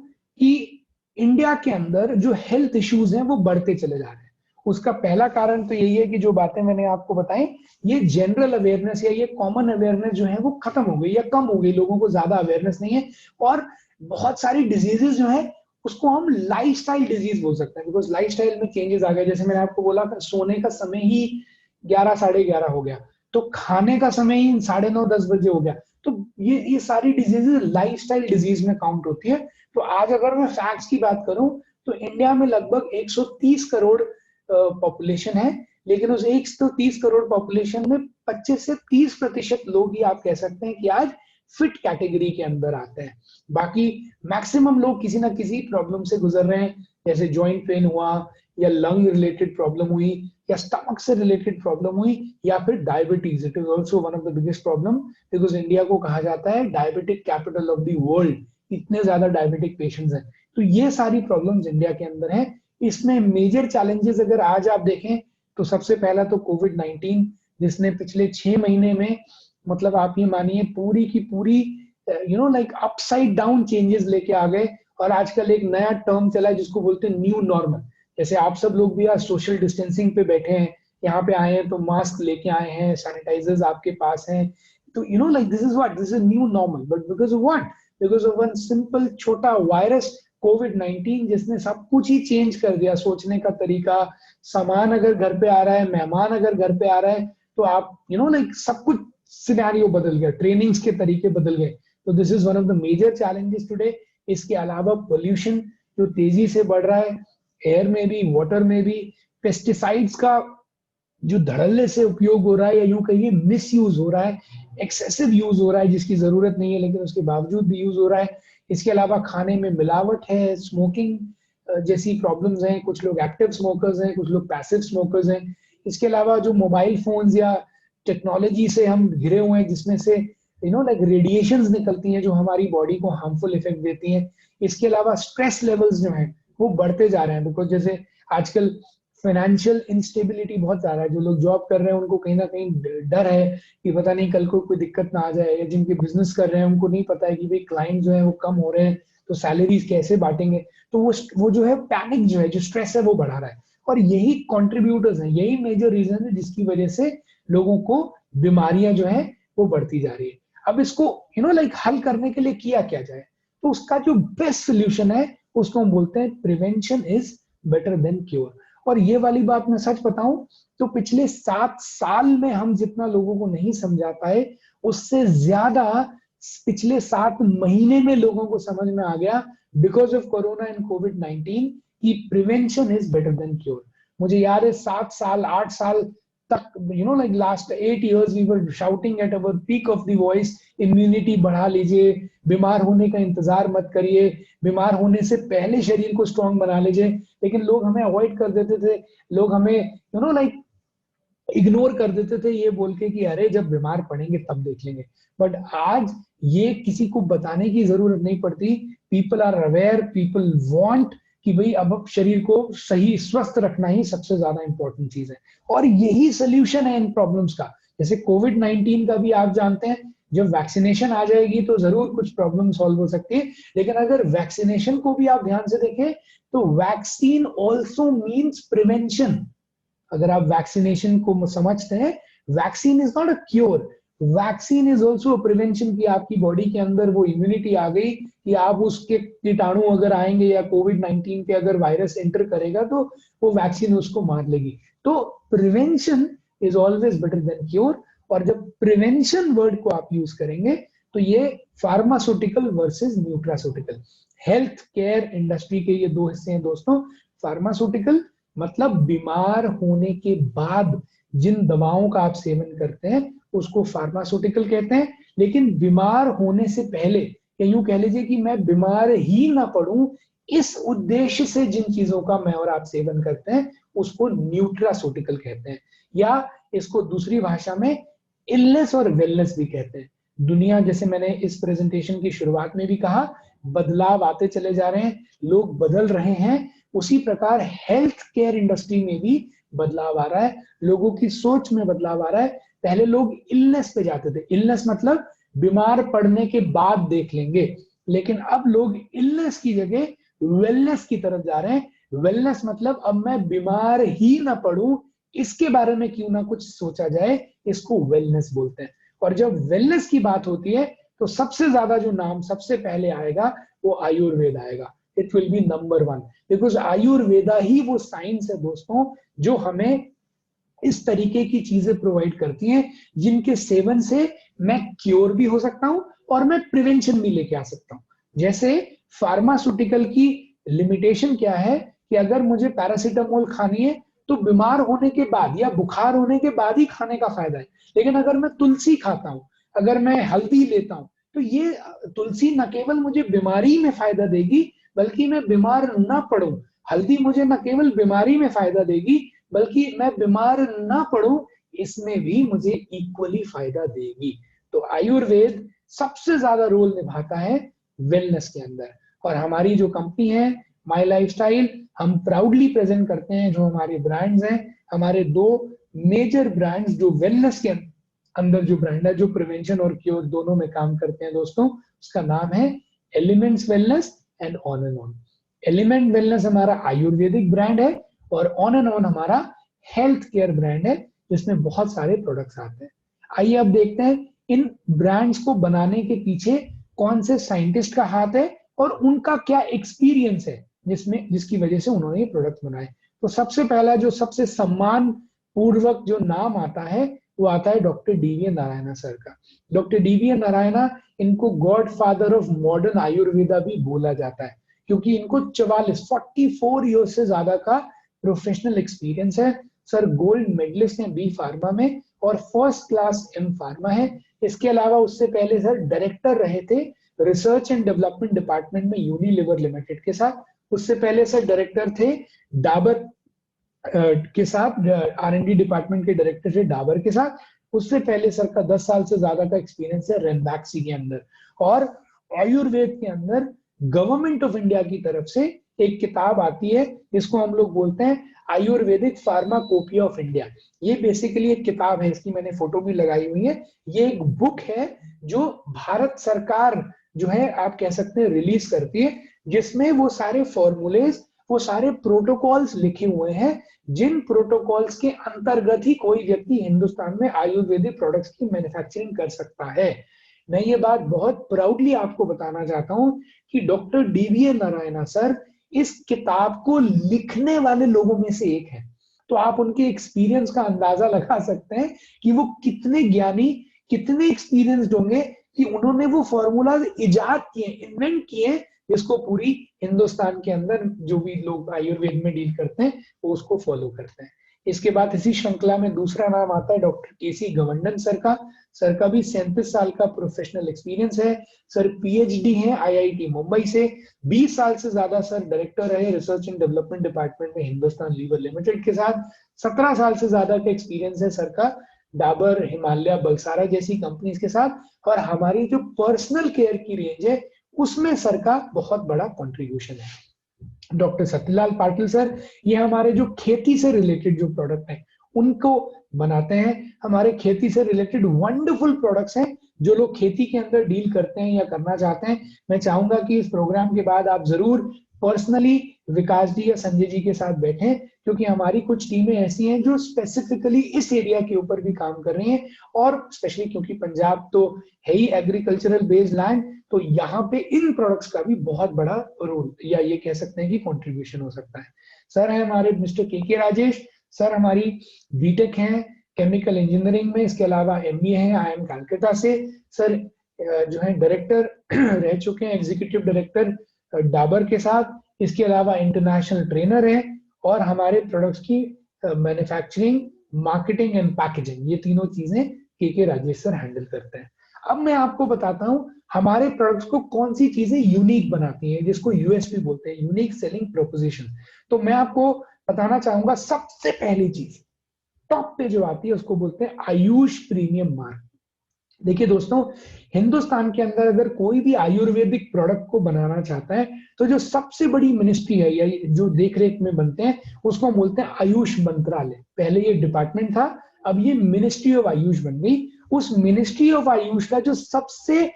कि इंडिया के अंदर जो हेल्थ इश्यूज हैं वो बढ़ते चले जा रहे हैं। उसका पहला कारण तो यही है कि जो बातें मैंने आपको बताई, ये जनरल अवेयरनेस या ये कॉमन अवेयरनेस जो है वो खत्म हो गई या कम हो गई, लोगों को ज्यादा अवेयरनेस नहीं है। और बहुत सारी डिजीजेस जो है उसको हम लाइफस्टाइल डिजीज बोल सकते हैं, बिकॉज लाइफस्टाइल में चेंजेस आ गए। जैसे मैंने आपको बोला था, सोने का समय ही 11 साढ़े 11 हो गया, तो खाने का समय ही 9:30 10 बजे हो गया। तो ये सारी डिजीजेस लाइफस्टाइल डिजीज में काउंट होती है। तो आज अगर मैं फैक्ट्स की बात करूं तो इंडिया में लगभग 130 करोड़ पॉपुलेशन है, लेकिन उस 130 करोड़ पॉपुलेशन में 25 से 30% लोग ही आप कह सकते हैं कि आज फिट कैटेगरी के अंदर आते हैं। बाकी मैक्सिमम लोग किसी ना किसी प्रॉब्लम से गुजर रहे हैं, जैसे जॉइंट पेन हुआ, या लंग रिलेटेड प्रॉब्लम हुई, या स्टमक से रिलेटेड प्रॉब्लम हुई, या फिर diabetes. It is also one of the biggest problem, because India को कहा जाता है diabetic capital of the world. इतने ज्यादा डायबिटिक पेशेंट्स हैं। तो ये सारी प्रॉब्लम्स इंडिया के अंदर है। इसमें मेजर चैलेंजेस अगर आज आप देखें तो सबसे पहला तो कोविड-19, जिसने पिछले 6 महीने में, मतलब आप ये मानिए, पूरी की पूरी लाइक अपसाइड डाउन चेंजेस लेके आ गए। और आजकल एक नया टर्म चला है जिसको बोलते हैं न्यू नॉर्मल। जैसे आप सब लोग भी आज सोशल डिस्टेंसिंग पे बैठे हैं, यहाँ पे आए हैं तो मास्क लेके आए हैं, सैनिटाइजर्स आपके पास हैं। तो like this is new normal, but because of what? Because of one simple छोटा वायरस कोविड-19 जिसने सब कुछ ही चेंज कर दिया, सोचने का तरीका, सामान अगर घर पे आ रहा है, मेहमान अगर घर पे आ रहा है, तो आप लाइक सब कुछ सिनेरियो बदल गया, ट्रेनिंग्स के तरीके बदल गए। तो this is one of the major challenges today. इसके अलावा पोल्यूशन जो तेजी से बढ़ रहा है, एयर में भी, वाटर में भी, पेस्टिसाइड्स का जो धड़ल्ले से उपयोग हो रहा है, या यूं कहिए मिस यूज हो रहा है, एक्सेसिव यूज हो रहा है जिसकी जरूरत नहीं है लेकिन उसके बावजूद भी यूज हो रहा है। इसके अलावा खाने में मिलावट है, स्मोकिंग जैसी प्रॉब्लम्स हैं, कुछ लोग एक्टिव स्मोकर्स हैं, कुछ लोग पैसिव स्मोकर्स हैं। इसके अलावा जो मोबाइल फोन्स या टेक्नोलॉजी से हम घिरे हुए हैं, जिसमें से लाइक रेडिएशंस निकलती हैं जो हमारी बॉडी को हार्मफुल इफेक्ट देती हैं। इसके अलावा स्ट्रेस लेवल्स जो हैं वो बढ़ते जा रहे हैं, बिकॉज जैसे आजकल फाइनेंशियल इंस्टेबिलिटी बहुत ज्यादा है। जो लोग जॉब कर रहे हैं उनको कहीं ना कहीं डर है कि पता नहीं कल को कोई दिक्कत ना आ जाए, या जिनके बिजनेस कर रहे हैं उनको नहीं पता है कि भाई क्लाइंट जो है वो कम हो रहे हैं तो सैलरीज कैसे बांटेंगे। तो वो जो है पैनिक जो है, जो स्ट्रेस है वो बढ़ा रहा है। और यही कॉन्ट्रीब्यूटर्स हैं, यही मेजर रीजन है जिसकी वजह से लोगों को बीमारियां जो है वो बढ़ती जा रही है। अब इसको लाइक हल करने के लिए किया क्या जाए, तो उसका जो बेस्ट सोल्यूशन है उसको हम बोलते हैं prevention is better than cure. और ये वाली बात मैं सच बताऊं तो पिछले 7 साल में हम जितना लोगों को नहीं समझा पाए, उससे ज्यादा पिछले 7 महीने में लोगों को समझ में आ गया, बिकॉज ऑफ कोरोना एंड कोविड-19, कि prevention is better than cure. मुझे याद है 7 साल 8 साल तक, like last 8 years we were shouting at our peak of the voice, immunity बढ़ा लीजिए, बीमार होने का इंतजार मत करिए, बीमार होने से पहले शरीर को स्ट्रांग बना लीजिए। लेकिन लोग हमें अवॉइड कर देते थे, लोग हमें लाइक इग्नोर कर देते थे, ये बोल के कि अरे जब बीमार पड़ेंगे तब देख लेंगे। बट आज ये किसी को बताने की जरूरत नहीं पड़ती। People are aware, people want कि भाई अब शरीर को सही स्वस्थ रखना ही सबसे ज्यादा इंपॉर्टेंट चीज है, और यही सोल्यूशन है इन प्रॉब्लम्स का। जैसे कोविड-19 का भी आप जानते हैं, जब वैक्सीनेशन आ जाएगी तो जरूर कुछ प्रॉब्लम सॉल्व हो सकती है। लेकिन अगर वैक्सीनेशन को भी आप ध्यान से देखें तो वैक्सीन ऑल्सो मीन्स प्रिवेंशन। अगर आप वैक्सीनेशन को समझते हैं, vaccine is not a cure, vaccine is also prevention, की आपकी बॉडी के अंदर वो इम्यूनिटी आ गई कि आप उसके कीटाणु अगर आएंगे या कोविड-19 के अगर वायरस एंटर करेगा तो वो वैक्सीन उसको मार लेगी। तो prevention is always better than cure. और जब प्रिवेंशन वर्ड को आप यूज करेंगे तो ये pharmaceutical versus nutraceutical, health care industry के ये दो हिस्से हैं दोस्तों। फार्मास्यूटिकल मतलब बीमार होने के बाद जिन दवाओं का आप सेवन करते हैं उसको फार्मास्यूटिकल कहते हैं। लेकिन बीमार होने से पहले, या यूं कह लीजिए कि मैं बीमार ही ना पड़ूं, इस उद्देश्य से जिन चीजों का मैं और आप सेवन करते हैं उसको न्यूट्रास्यूटिकल कहते हैं, या इसको दूसरी भाषा में इलनेस और वेलनेस भी कहते हैं। दुनिया, जैसे मैंने इस प्रेजेंटेशन की शुरुआत में भी कहा, बदलाव आते चले जा रहे हैं, लोग बदल रहे हैं। उसी प्रकार हेल्थ केयर इंडस्ट्री में भी बदलाव आ रहा है, लोगों की सोच में बदलाव आ रहा है। पहले लोग इलनेस पे जाते थे, इलनेस मतलब बीमार पड़ने के बाद देख लेंगे, लेकिन अब लोग इलनेस की जगह वेलनेस की तरफ जा रहे हैं। वेलनेस मतलब अब मैं बीमार ही ना पड़ूं, इसके बारे में क्यों ना कुछ सोचा जाए, इसको वेलनेस बोलते हैं। और जब वेलनेस की बात होती है तो सबसे ज्यादा जो नाम सबसे पहले आएगा वो आयुर्वेद आएगा। It will be number 1, because Ayurveda ही वो साइंस है दोस्तों जो हमें इस तरीके की चीजें प्रोवाइड करती हैं जिनके सेवन से मैं क्योर भी हो सकता हूं और मैं प्रिवेंशन भी लेके आ सकता हूं। जैसे फार्मास्यूटिकल की लिमिटेशन क्या है कि अगर मुझे पैरासीटामोल खानी है तो बीमार होने के बाद या बुखार होने के बाद ही खाने का फायदा है। लेकिन अगर मैं तुलसी खाता हूं, अगर मैं हल्दी लेता हूं, तो ये तुलसी न केवल मुझे बीमारी में फायदा देगी बल्कि मैं बीमार ना पड़ूं। हल्दी मुझे न केवल बीमारी में फायदा देगी बल्कि मैं बीमार ना पड़ूं, इसमें भी मुझे इक्वली फायदा देगी। तो आयुर्वेद सबसे ज्यादा रोल निभाता है वेलनेस के अंदर। और हमारी जो कंपनी है माई लाइफस्टाइल, हम प्राउडली प्रेजेंट करते हैं जो हमारे ब्रांड्स हैं, हमारे 2 मेजर ब्रांड्स जो वेलनेस के अंदर जो ब्रांड है, जो प्रिवेंशन और क्योर दोनों में काम करते हैं दोस्तों, उसका नाम है elements wellness and on and on. Element wellness हमारा आयुर्वेदिक ब्रांड है और ऑन एंड ऑन हमारा हेल्थ केयर ब्रांड है जिसमें बहुत सारे प्रोडक्ट्स आते हैं। आइए अब देखते हैं इन ब्रांड्स को बनाने के पीछे कौन से साइंटिस्ट का हाथ है और उनका क्या एक्सपीरियंस है जिसकी वजह से उन्होंने ये प्रोडक्ट बनाए। तो सबसे पहला जो सबसे सम्मान पूर्वक जो नाम आता है वो आता है डॉक्टर डीवी नारायणा सर का। डॉक्टर डीवी नारायणा, इनको God father of modern Ayurveda भी बोला जाता है, क्योंकि इनको 44 ईयर्स से ज्यादा का प्रोफेशनल एक्सपीरियंस है। सर गोल्ड मेडलिस्ट हैं बी फार्मा में और फर्स्ट क्लास एम फार्मा है। इसके अलावा उससे पहले सर डायरेक्टर रहे थे रिसर्च एंड डेवलपमेंट डिपार्टमेंट में यूनिलीवर लिमिटेड के साथ। उससे पहले सर डायरेक्टर थे डाबर के साथ, R&D डिपार्टमेंट के डायरेक्टर थे डाबर के साथ। उससे पहले सर का 10 साल से ज्यादा का एक्सपीरियंस है रेमबैक्सी के अंदर। और आयुर्वेद के अंदर गवर्नमेंट ऑफ इंडिया की तरफ से एक किताब आती है, इसको हम लोग बोलते हैं आयुर्वेदिक फार्माकोपिया ऑफ इंडिया। ये बेसिकली एक किताब है, इसकी मैंने फोटो भी लगाई हुई है। ये एक बुक है जो भारत सरकार जो है आप कह सकते हैं रिलीज करती है, जिसमें वो सारे फॉर्मूलेज, वो सारे प्रोटोकॉल्स लिखे हुए हैं, जिन प्रोटोकॉल्स के अंतर्गत ही कोई व्यक्ति हिंदुस्तान में आयुर्वेदिक प्रोडक्ट्स की मैन्युफैक्चरिंग कर सकता है। मैं ये बात बहुत प्राउडली आपको बताना चाहता हूं कि डॉक्टर डीवीए नारायणा सर इस किताब को लिखने वाले लोगों में से एक है। तो आप उनके एक्सपीरियंस का अंदाजा लगा सकते हैं कि वो कितने ज्ञानी, कितने एक्सपीरियंस्ड होंगे कि उन्होंने वो फॉर्मूलाज इजाद किए, इन्वेंट किए, जिसको पूरी हिंदुस्तान के अंदर जो भी लोग आयुर्वेद में डील करते हैं वो उसको फॉलो करते हैं। इसके बाद इसी श्रृंखला में दूसरा नाम आता है डॉक्टर केसी गवंडन सर का। सर का भी 37 साल का प्रोफेशनल एक्सपीरियंस है। सर पीएचडी हैं आईआईटी मुंबई से। 20 साल से ज्यादा सर डायरेक्टर रहे रिसर्च एंड डेवलपमेंट डिपार्टमेंट में हिंदुस्तान लीवर लिमिटेड के साथ। 17 साल से ज्यादा का एक्सपीरियंस है सर का डाबर, हिमालय, बलसारा जैसी कंपनीज के साथ। और हमारी जो पर्सनल केयर की रेंज है उसमें सर का बहुत बड़ा कंट्रीब्यूशन है। डॉक्टर सत्यलाल पाटिल सर, ये हमारे जो खेती से रिलेटेड जो प्रोडक्ट हैं उनको बनाते हैं। हमारे खेती से रिलेटेड वंडरफुल प्रोडक्ट्स हैं जो लोग खेती के अंदर डील करते हैं या करना चाहते हैं। मैं चाहूंगा कि इस प्रोग्राम के बाद आप जरूर पर्सनली विकास जी या संजय जी के साथ बैठें, क्योंकि हमारी कुछ टीमें ऐसी हैं जो स्पेसिफिकली इस एरिया के ऊपर भी काम कर रही हैं। और स्पेशली क्योंकि पंजाब तो है ही एग्रीकल्चरल बेस्ड लैंड, तो यहाँ पे इन प्रोडक्ट्स का भी बहुत बड़ा रोल या ये कह सकते हैं कि कंट्रीब्यूशन हो सकता है। सर है हमारे मिस्टर के राजेश सर, हमारी बीटेक हैं केमिकल इंजीनियरिंग में, इसके अलावा एमबीए हैं IIM कलकत्ता से। सर जो है डायरेक्टर रह चुके हैं, एग्जीक्यूटिव डायरेक्टर डाबर के साथ। इसके अलावा इंटरनेशनल ट्रेनर है और हमारे प्रोडक्ट्स की मैन्युफैक्चरिंग, मार्केटिंग एंड पैकेजिंग, ये तीनों चीजें के राजेश सर हैंडल करते हैं। अब मैं आपको बताता हूं हमारे प्रोडक्ट्स को कौन सी चीजें यूनिक बनाती हैं, जिसको यूएसपी बोलते हैं, यूनिक सेलिंग प्रोपोजिशन। तो मैं आपको बताना चाहूंगा सबसे पहली चीज टॉप पे जो आती है उसको बोलते हैं आयुष प्रीमियम मार्क। देखिए दोस्तों, हिंदुस्तान के अंदर अगर कोई भी आयुर्वेदिक प्रोडक्ट को बनाना चाहता है तो जो सबसे बड़ी मिनिस्ट्री है या जो देखरेख में बनते हैं उसको बोलते हैं आयुष मंत्रालय। पहले ये डिपार्टमेंट था, अब ये मिनिस्ट्री ऑफ आयुष बन गई। उस मिनिस्ट्री ऑफ आयुष का जो सबसे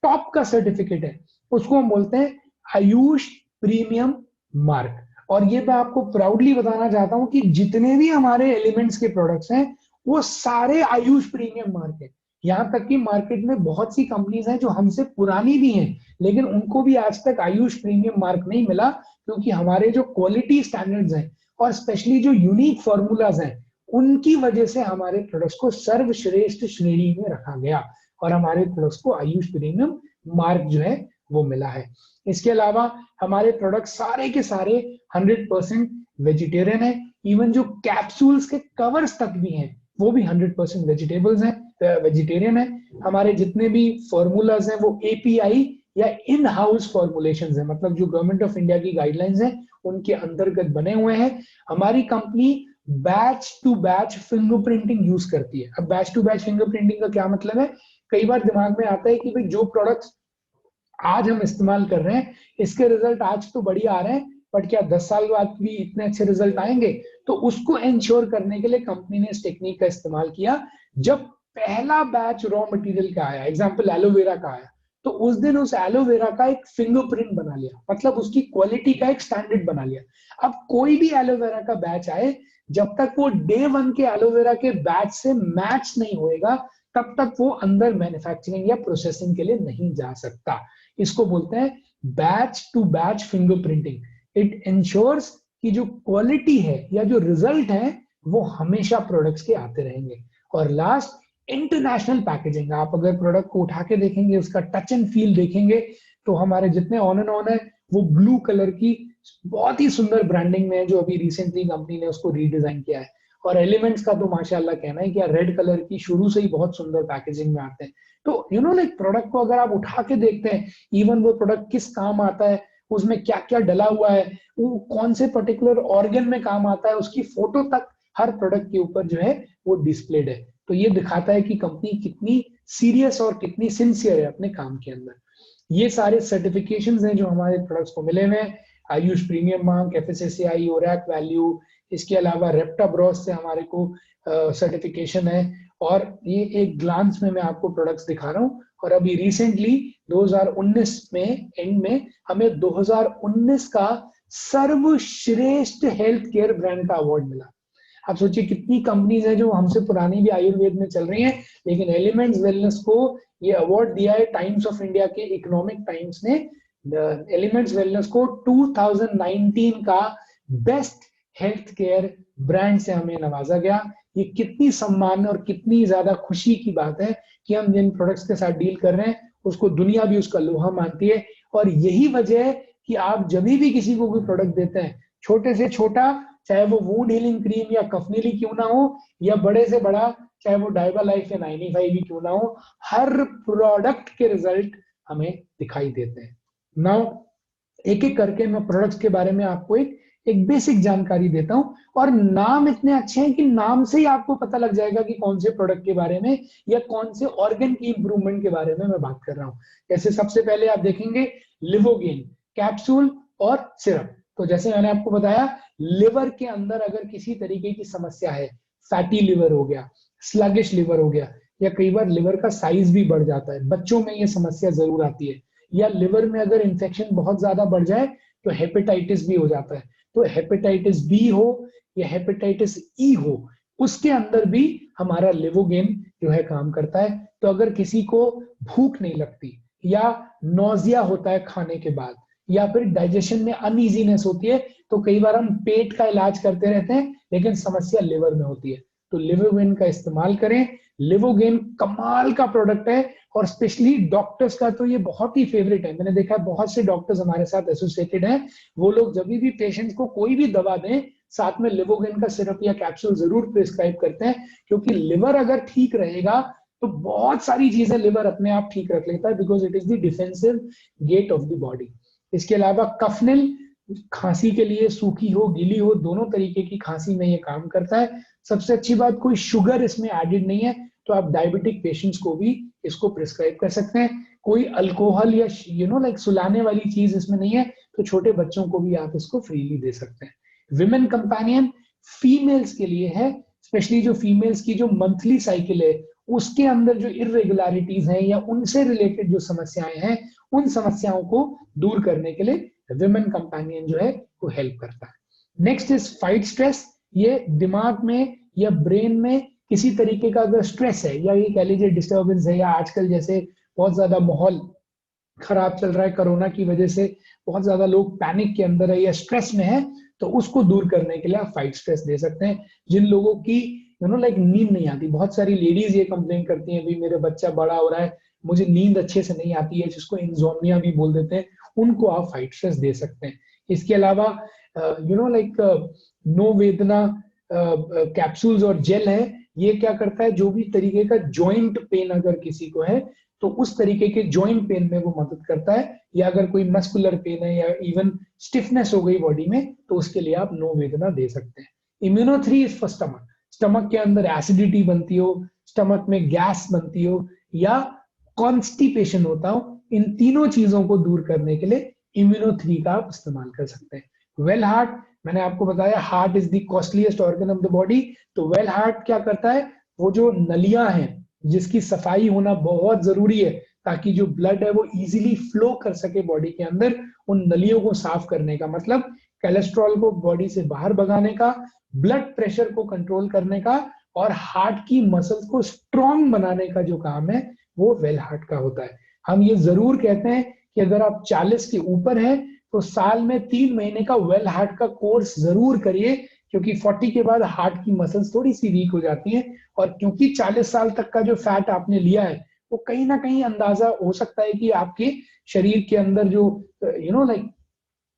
टॉप का सर्टिफिकेट है उसको हम बोलते हैं आयुष प्रीमियम मार्क। और ये मैं आपको प्राउडली बताना चाहता हूं कि जितने भी हमारे एलिमेंट्स के प्रोडक्ट्स हैं वो सारे आयुष प्रीमियम मार्क है। यहाँ तक कि मार्केट में बहुत सी कंपनीज हैं जो हमसे पुरानी भी हैं, लेकिन उनको भी आज तक आयुष प्रीमियम मार्क नहीं मिला, क्योंकि हमारे जो क्वालिटी स्टैंडर्ड्स हैं और स्पेशली जो यूनिक फॉर्मूलाज हैं उनकी वजह से हमारे प्रोडक्ट्स को सर्वश्रेष्ठ श्रेणी में रखा गया और हमारे प्रोडक्ट्स को आयुष प्रीमियम मार्क जो है वो मिला है। इसके अलावा हमारे प्रोडक्ट सारे के सारे 100% वेजिटेरियन है। इवन जो कैप्सूल्स के कवर्स तक भी हैं वो भी 100% वेजिटेबल्स हैं, वेजिटेरियन है। हमारे जितने भी फॉर्मूलाज हैं वो एपीआई या इन हाउस फॉर्मुलेशंस हैं, मतलब जो गवर्नमेंट ऑफ इंडिया की गाइडलाइंस हैं उनके अंतर्गत बने हुए हैं। हमारी company batch to batch fingerprinting use करती है। अब बैच टू बैच फिंगरप्रिंटिंग का क्या मतलब है? कई बार दिमाग में आता है कि भाई जो प्रोडक्ट्स आज हम इस्तेमाल कर रहे हैं इसके रिजल्ट आज तो बढ़िया आ रहे हैं, बट क्या 10 साल बाद भी इतने अच्छे रिजल्ट आएंगे? तो उसको इंश्योर करने के लिए कंपनी ने इस टेक्निक का इस्तेमाल किया। जब पहला बैच रॉ मटेरियल का आया, एग्जांपल एलोवेरा का आया, तो उस दिन उस एलोवेरा का एक फिंगरप्रिंट बना लिया, मतलब उसकी क्वालिटी का एक स्टैंडर्ड बना लिया। अब कोई भी एलोवेरा का बैच आए, जब तक वो डे 1 के एलोवेरा के बैच से मैच नहीं होएगा तब तक वो अंदर मैन्युफैक्चरिंग या प्रोसेसिंग के लिए नहीं जा सकता। इसको बोलते हैं batch to batch fingerprinting. It ensures कि जो क्वालिटी है या जो रिजल्ट है वो हमेशा प्रोडक्ट्स के आते रहेंगे। और लास्ट, इंटरनेशनल पैकेजिंग। आप अगर प्रोडक्ट को उठा के देखेंगे, उसका टच एंड फील देखेंगे, तो हमारे जितने ऑन एंड ऑन है वो ब्लू कलर की बहुत ही सुंदर ब्रांडिंग में है, जो अभी रिसेंटली कंपनी ने उसको रीडिजाइन किया है। और एलिमेंट्स का तो माशाल्लाह कहना है कि रेड कलर की शुरू से ही बहुत सुंदर पैकेजिंग में आते हैं। तो लाइक प्रोडक्ट को अगर आप उठा के देखते हैं, इवन वो प्रोडक्ट किस काम आता है, उसमें क्या क्या डला हुआ है, वो कौन से पर्टिकुलर ऑर्गन में काम आता है, उसकी फोटो तक हर प्रोडक्ट के ऊपर जो है वो डिस्प्लेड है। तो ये दिखाता है कि कंपनी कितनी सीरियस और कितनी सिंसियर है अपने काम के अंदर। ये सारे सर्टिफिकेशंस हैं जो हमारे प्रोडक्ट्स को मिले हुए हैं। AYUSH premium mark, FSSAI, ORAC value, इसके अलावा रेप्टा ब्रॉस से हमारे को सर्टिफिकेशन है। और ये एक ग्लांस में मैं आपको प्रोडक्ट्स दिखा रहा हूँ। और अभी रिसेंटली 2019 में एंड में हमें 2019 का सर्वश्रेष्ठ हेल्थ केयर ब्रांड का अवार्ड मिला। आप सोचिए कितनी कंपनीज हैं जो हमसे पुरानी भी आयुर्वेद में चल रही हैं, लेकिन एलिमेंट्स वेलनेस को ये अवार्ड दिया है टाइम्स ऑफ इंडिया के इकोनॉमिक टाइम्स ने। एलिमेंट्स वेलनेस को 2019 का बेस्ट हेल्थ केयर ब्रांड से हमें नवाजा गया। ये कितनी सम्मान और कितनी ज्यादा खुशी की बात है कि हम जिन प्रोडक्ट्स के साथ डील कर रहे हैं उसको दुनिया भी उसका लोहा मानती है। और यही वजह है कि आप जब भी किसी को कोई प्रोडक्ट देते हैं, छोटे से छोटा, चाहे वो वुंड हीलिंग क्रीम या कफनीली क्यों ना हो, या बड़े से बड़ा चाहे वो डाइबा लाइफ या 95 ही क्यों ना हो, हर प्रोडक्ट के रिजल्ट हमें दिखाई देते हैं। नाउ एक एक करके मैं प्रोडक्ट्स के बारे में आपको एक बेसिक जानकारी देता हूं। और नाम इतने अच्छे हैं कि नाम से ही आपको पता लग जाएगा कि कौन से प्रोडक्ट के बारे में या कौन से ऑर्गन की इंप्रूवमेंट के बारे में मैं बात कर रहा हूं। जैसे सबसे पहले आप देखेंगे लिवोगेन कैप्सूल और सिरप। तो जैसे मैंने आपको बताया, लिवर के अंदर अगर किसी तरीके की समस्या है, फैटी लिवर हो गया, स्लगिश लिवर हो गया, या कई बार लिवर का साइज भी बढ़ जाता है, बच्चों में ये समस्या जरूर आती है, या लिवर में अगर इंफेक्शन बहुत ज्यादा बढ़ जाए तो हेपेटाइटिस भी हो जाता है। तो हेपेटाइटिस बी हो या हेपेटाइटिस ई हो, उसके अंदर भी हमारा लिवोगेन जो है काम करता है। तो अगर किसी को भूख नहीं लगती, या नोजिया होता है खाने के बाद, या फिर डाइजेशन में अनइजीनेस होती है, तो कई बार हम पेट का इलाज करते रहते हैं लेकिन समस्या लिवर में होती है, तो लिवोगेन का इस्तेमाल करें। लिवोगेन कमाल का प्रोडक्ट है और स्पेशली डॉक्टर्स का तो ये बहुत ही फेवरेट है। मैंने देखा है बहुत से डॉक्टर्स हमारे साथ एसोसिएटेड हैं, वो लोग जब भी पेशेंट्स को कोई भी दवा दें साथ में लिवोगेन का सिरप या कैप्सूल जरूर प्रिस्क्राइब करते हैं, क्योंकि लिवर अगर ठीक रहेगा तो बहुत सारी चीजें लिवर अपने आप ठीक रख लेता है, because it is the defensive gate of the body. इसके अलावा कफनिल, खांसी के लिए सूखी हो गीली हो दोनों तरीके की खांसी में ये काम करता है। सबसे अच्छी बात, कोई शुगर इसमें एडेड नहीं है, तो आप डायबिटिक पेशेंट्स को भी इसको प्रिस्क्राइब कर सकते हैं। कोई अल्कोहल या लाइक सुलाने वाली चीज इसमें नहीं है, तो छोटे बच्चों को भी आप इसको फ्रीली दे सकते हैं। विमेन कंपेनियन फीमेल्स के लिए है, स्पेशली जो फीमेल्स की जो मंथली साइकिल है उसके अंदर जो इरेगुलरिटीज हैं या उनसे रिलेटेड जो समस्याएं हैं, उन समस्याओं को दूर करने के लिए विमेन कंपेनियन जो है वो हेल्प करता है। Next is fight stress. ये दिमाग में या ब्रेन में किसी तरीके का अगर स्ट्रेस है या ये कह लीजिए डिस्टर्बेंस है, या आजकल जैसे बहुत ज्यादा माहौल खराब चल रहा है कोरोना की वजह से, बहुत ज्यादा लोग पैनिक के अंदर है या स्ट्रेस में है, तो उसको दूर करने के लिए आप फाइट स्ट्रेस दे सकते हैं। जिन लोगों की लाइक नींद नहीं आती, बहुत सारी लेडीज ये कंप्लेन करती हैं, भाई मेरा बच्चा बड़ा हो रहा है, मुझे नींद अच्छे से नहीं आती है, जिसको इंसोम्निया भी बोल देते हैं, उनको आप फाइट स्ट्रेस दे सकते हैं। इसके अलावा लाइक नो वेदना कैप्सूल्स और जेल है, ये क्या करता है, जो भी तरीके का जॉइंट पेन अगर किसी को है तो उस तरीके के जॉइंट पेन में वो मदद करता है, या अगर कोई मस्कुलर पेन है या इवन स्टिफनेस हो गई बॉडी में, तो उसके लिए आप नो वेदना दे सकते हैं। Immuno 3 is for stomach. Stomach के अंदर एसिडिटी बनती हो, स्टमक में गैस बनती हो, या कॉन्स्टिपेशन होता हो, इन तीनों चीजों को दूर करने के लिए इम्यूनो 3 का आप इस्तेमाल कर सकते हैं। वेल हार्ट, मैंने आपको बताया heart is the costliest organ of the body, तो वेल हार्ट क्या करता है, वो जो नलियां हैं जिसकी सफाई होना बहुत जरूरी है ताकि जो ब्लड है वो इजीली फ्लो कर सके बॉडी के अंदर, उन नलियों को साफ करने का मतलब कोलेस्ट्रॉल को बॉडी से बाहर भगाने का, ब्लड प्रेशर को कंट्रोल करने का, और हार्ट की मसल्स को स्ट्रॉन्ग बनाने का जो काम है वो वेल हार्ट का होता है। हम ये जरूर कहते हैं कि अगर आप 40 के ऊपर हैं तो साल में 3 महीने का वेल हार्ट का कोर्स जरूर करिए, क्योंकि 40 के बाद हार्ट की मसल्स थोड़ी सी वीक हो जाती हैं, और क्योंकि 40 साल तक का जो फैट आपने लिया है वो कहीं ना कहीं अंदाजा हो सकता है कि आपके शरीर के अंदर जो लाइक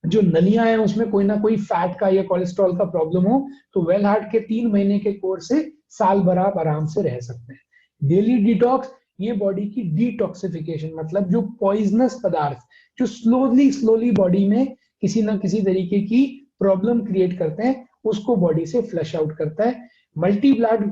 जो नलियां हैं उसमें कोई ना कोई फैट का या कोलेस्ट्रॉल का प्रॉब्लम हो। तो वेल हार्ट के 3 महीने के कोर्स से साल भर आप आराम से रह सकते हैं। डेली डिटॉक्स, ये बॉडी की डिटॉक्सिफिकेशन, मतलब जो पॉइजनस पदार्थ जो स्लोली स्लोली बॉडी में किसी ना किसी तरीके की प्रॉब्लम क्रिएट करते हैं, उसको बॉडी से फ्लश आउट करता है। मल्टी गार्ड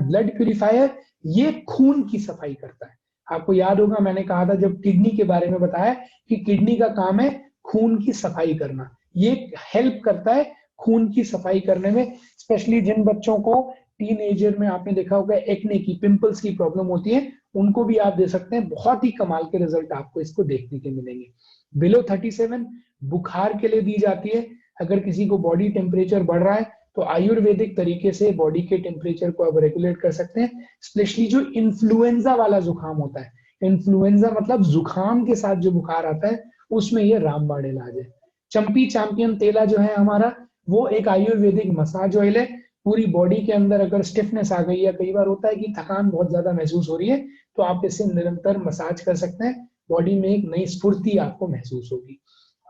ब्लड प्यूरिफायर, ये खून की सफाई करता है। आपको याद होगा मैंने कहा था जब किडनी के बारे में बताया कि किडनी का काम है खून की सफाई करना, ये हेल्प करता है खून की सफाई करने में। स्पेशली जिन बच्चों को टीनेजर में आपने देखा होगा एक्ने की, पिंपल्स की प्रॉब्लम होती है, उनको भी आप दे सकते हैं। बहुत ही कमाल के रिजल्ट आपको इसको देखने के मिलेंगे। बिलो 37 बुखार के लिए दी जाती है। अगर किसी को बॉडी टेम्परेचर बढ़ रहा है तो आयुर्वेदिक तरीके से बॉडी के टेम्परेचर को आप रेगुलेट कर सकते हैं। स्पेशली जो इन्फ्लुएंजा वाला जुकाम होता है, इन्फ्लुएंजा मतलब जुकाम के साथ जो बुखार आता है, उसमें ये रामबाण इलाज है। चंपी चैंपियन तेला जो है हमारा, वो एक आयुर्वेदिक मसाज ऑयल है। पूरी बॉडी के अंदर अगर स्टिफनेस आ गई, या कई बार होता है कि थकान बहुत ज्यादा महसूस हो रही है, तो आप इसे निरंतर मसाज कर सकते हैं। बॉडी में एक नई स्फूर्ति आपको महसूस होगी।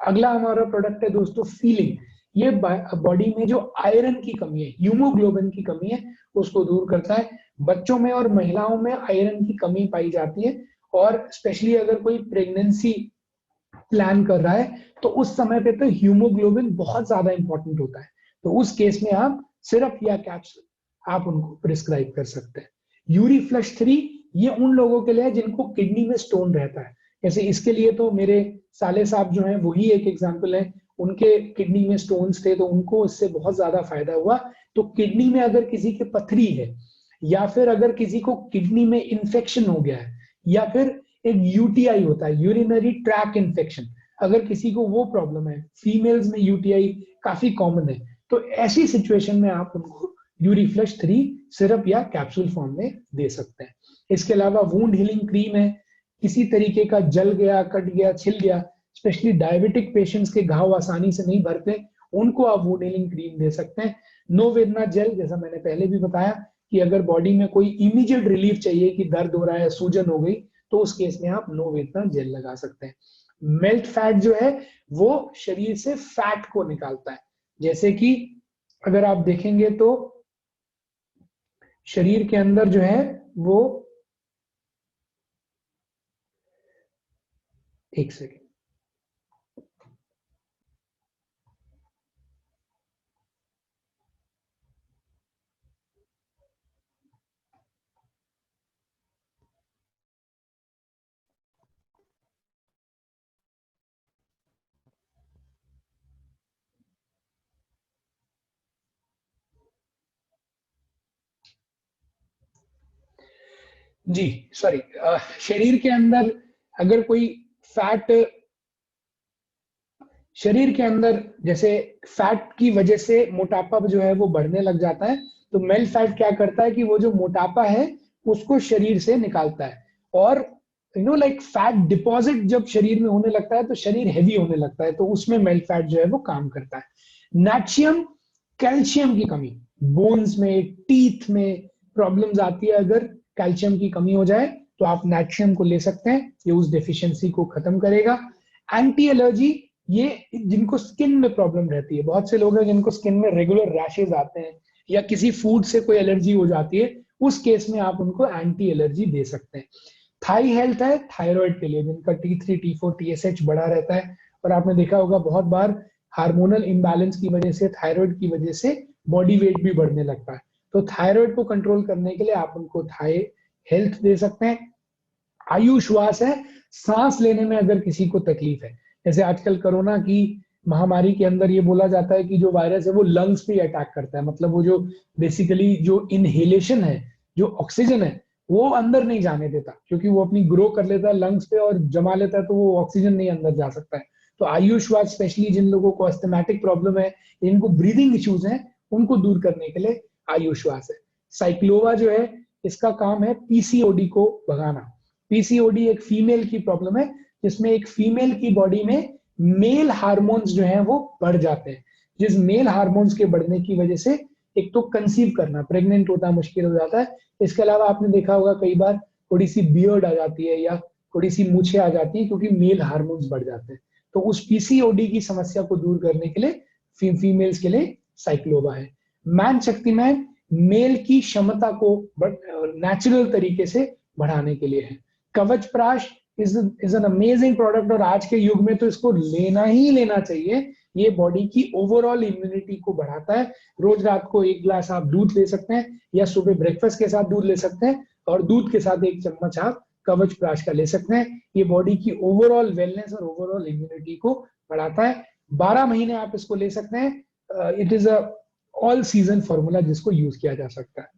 अगला हमारा प्रोडक्ट है दोस्तों फीलिंग। ये बॉडी में जो आयरन की कमी है, हीमोग्लोबिन की कमी है, उसको दूर करता है। बच्चों में और महिलाओं में आयरन की कमी पाई जाती है, और स्पेशली अगर कोई प्रेगनेंसी प्लान कर रहा है तो उस समय पे तो हीमोग्लोबिन बहुत ज्यादा इंपॉर्टेंट होता है। तो उस केस में आप सिरप या कैप्सूल आप उनको प्रिस्क्राइब कर सकते हैं। यूरीफ्लश 3, ये उन लोगों के लिए जिनको किडनी में स्टोन रहता है। जैसे इसके लिए तो मेरे साले साहब जो हैं वही एक एग्जांपल है। उनके किडनी में स्टोन्स थे तो उनको इससे बहुत ज्यादा फायदा हुआ। तो किडनी में अगर किसी के पथरी है, या फिर अगर किसी को किडनी में इंफेक्शन हो गया है, या फिर एक यूटीआई होता है, यूरिनरी ट्रैक इन्फेक्शन, अगर किसी को वो प्रॉब्लम है, फीमेल्स में यूटीआई काफी कॉमन है, तो ऐसी सिचुएशन में आप उनको यूरीफ्लश 3 सिरप या कैप्सूल फॉर्म में दे सकते हैं। इसके अलावा वुंड हीलिंग क्रीम है। किसी तरीके का जल गया, कट गया, छिल गया, स्पेशली डायबिटिक पेशेंट्स के घाव आसानी से नहीं भरते, उनको आप वुंड हीलिंग क्रीम दे सकते हैं। नो वेदना जेल, जैसा मैंने पहले भी बताया कि अगर बॉडी में कोई इमीडिएट रिलीफ चाहिए कि दर्द हो रहा है, सूजन हो गई, तो उस केस में आप नो वेदना जेल लगा सकते हैं। मेल्ट फैट जो है वो शरीर से फैट को निकालता है। जैसे कि अगर आप देखेंगे तो शरीर के अंदर जो है वो, एक सेकेंड, जी सॉरी, शरीर के अंदर अगर कोई फैट, शरीर के अंदर जैसे फैट की वजह से मोटापा जो है वो बढ़ने लग जाता है, तो मेल्ट फैट क्या करता है कि वो जो मोटापा है उसको शरीर से निकालता है। और लाइक फैट डिपॉजिट जब शरीर में होने लगता है तो शरीर हैवी होने लगता है, तो उसमें मेल्ट फैट जो है वो काम करता है। नेशियम, कैल्शियम की कमी, बोन्स में, टीथ में प्रॉब्लम्स आती है, अगर कैल्शियम की कमी हो जाए तो आप नेशियम को ले सकते हैं, ये उस डेफिशिएंसी को खत्म करेगा। एंटी एलर्जी, ये जिनको स्किन में प्रॉब्लम रहती है, बहुत से लोग हैं जिनको स्किन में रेगुलर रैशेज आते हैं, या किसी फूड से कोई एलर्जी हो जाती है, उस केस में आप उनको एंटी एलर्जी दे सकते हैं। थाई हेल्थ है थायराइड के लिए, जिनका T3 T4 TSH बढ़ा रहता है, और आपने देखा होगा बहुत बार हार्मोनल इम्बैलेंस की वजह से, थायराइड की वजह से बॉडी वेट भी बढ़ने लगता है। तो थायराइड को कंट्रोल करने के लिए आप उनको थाई हेल्थ दे सकते हैं। आयुश्वास है, सांस लेने में अगर किसी को तकलीफ है, जैसे आजकल कोरोना की महामारी के अंदर ये बोला जाता है कि जो वायरस है वो लंग्स पे अटैक करता है, मतलब वो जो बेसिकली जो इनहेलेशन है, जो ऑक्सीजन है वो अंदर नहीं जाने देता, क्योंकि वो अपनी ग्रो कर लेता है लंग्स पे और जमा लेता है, तो वो ऑक्सीजन नहीं अंदर जा सकता है। तो आयुश्वास स्पेशली जिन लोगों को अस्थमैटिक प्रॉब्लम है, जिनको ब्रीदिंग इश्यूज हैं, उनको दूर करने के लिए आयुश्वास है। साइक्लोवा जो है, इसका काम है पीसीओडी को भगाना। पीसीओडी एक फीमेल की प्रॉब्लम है जिसमें एक फीमेल की बॉडी में मेल हार्मोन्स जो हैं वो बढ़ जाते हैं, जिस मेल हार्मोन्स के बढ़ने की वजह से एक तो कंसीव करना, प्रेग्नेंट होना मुश्किल हो जाता है। इसके अलावा आपने देखा होगा कई बार थोड़ी सी बियर्ड आ जाती है या थोड़ी सी मूछें आ जाती हैं क्योंकि मेल हार्मोन्स बढ़ जाते हैं। तो उस पीसीओडी की समस्या को दूर करने के लिए फीमेल्स के लिए साइक्लोवा है। मैन शक्तिमान मेल की क्षमता को नेचुरल तरीके से बढ़ाने के लिए है। कवच प्राश इज एन अमेजिंग प्रोडक्ट और आज के युग में तो इसको लेना ही लेना चाहिए। ये बॉडी की ओवरऑल इम्यूनिटी को बढ़ाता है। रोज रात को 1 गिलास आप दूध ले सकते हैं या सुबह ब्रेकफास्ट के साथ दूध ले सकते हैं और दूध के साथ 1 चम्मच आप कवच प्राश का ले सकते हैं। ये बॉडी की ओवरऑल वेलनेस और ओवरऑल इम्यूनिटी को बढ़ाता है। 12 महीने आप इसको ले सकते हैं। It is a all season formula जिसको यूज किया जा सकता है।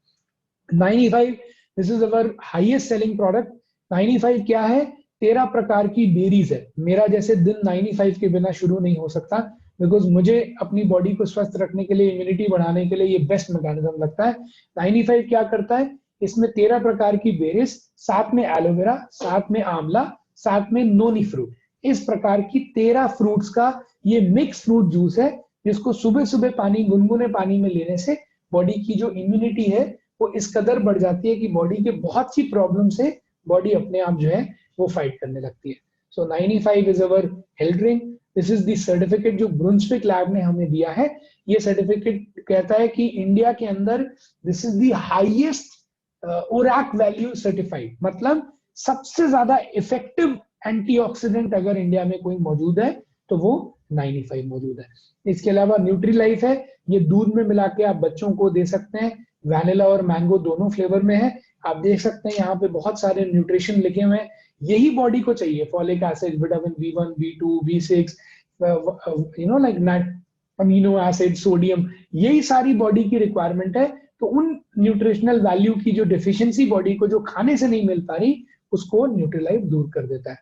95 this is our highest selling product. 95 क्या है? 13 प्रकार की बेरीज है। मेरा जैसे दिन 95 के बिना शुरू नहीं हो सकता, बिकॉज मुझे अपनी बॉडी को स्वस्थ रखने के लिए, इम्यूनिटी बढ़ाने के लिए ये बेस्ट मैकेनिज्म लगता है। 95 क्या करता है? इसमें 13 प्रकार की बेरीज, साथ में एलोवेरा, साथ में आंवला, साथ में नोनी फ्रूट, इस प्रकार की 13 फ्रूट्स का ये मिक्स फ्रूट जूस है, जिसको सुबह सुबह पानी, गुनगुने पानी में लेने से बॉडी की जो इम्यूनिटी है वो इस कदर बढ़ जाती है कि बॉडी के बहुत सी प्रॉब्लम से बॉडी अपने आप जो है वो फाइट करने लगती है। सो 95 is our health drink. This is the certificate जो ब्रुंसविक लैब ने हमें दिया है। ये सर्टिफिकेट कहता है कि इंडिया के अंदर this is the highest ORAC value certified, मतलब सबसे ज्यादा इफेक्टिव एंटीऑक्सीडेंट अगर इंडिया में कोई मौजूद है तो वो 95 मौजूद है। इसके अलावा न्यूट्री लाइफ है। ये दूध में मिला के आप बच्चों को दे सकते हैं। वैनिला और मैंगो दोनों फ्लेवर में है। आप देख सकते हैं यहाँ पे बहुत सारे न्यूट्रिशन लिखे हुए हैं। यही बॉडी को चाहिए, folic acid, vitamin B1, B2, B6, like amino acid, sodium, यही सारी बॉडी की रिक्वायरमेंट है। तो उन न्यूट्रिशनल वैल्यू की जो डिफिशियंसी बॉडी को जो खाने से नहीं मिल पा रही, उसको न्यूट्रीलाइफ दूर कर देता है।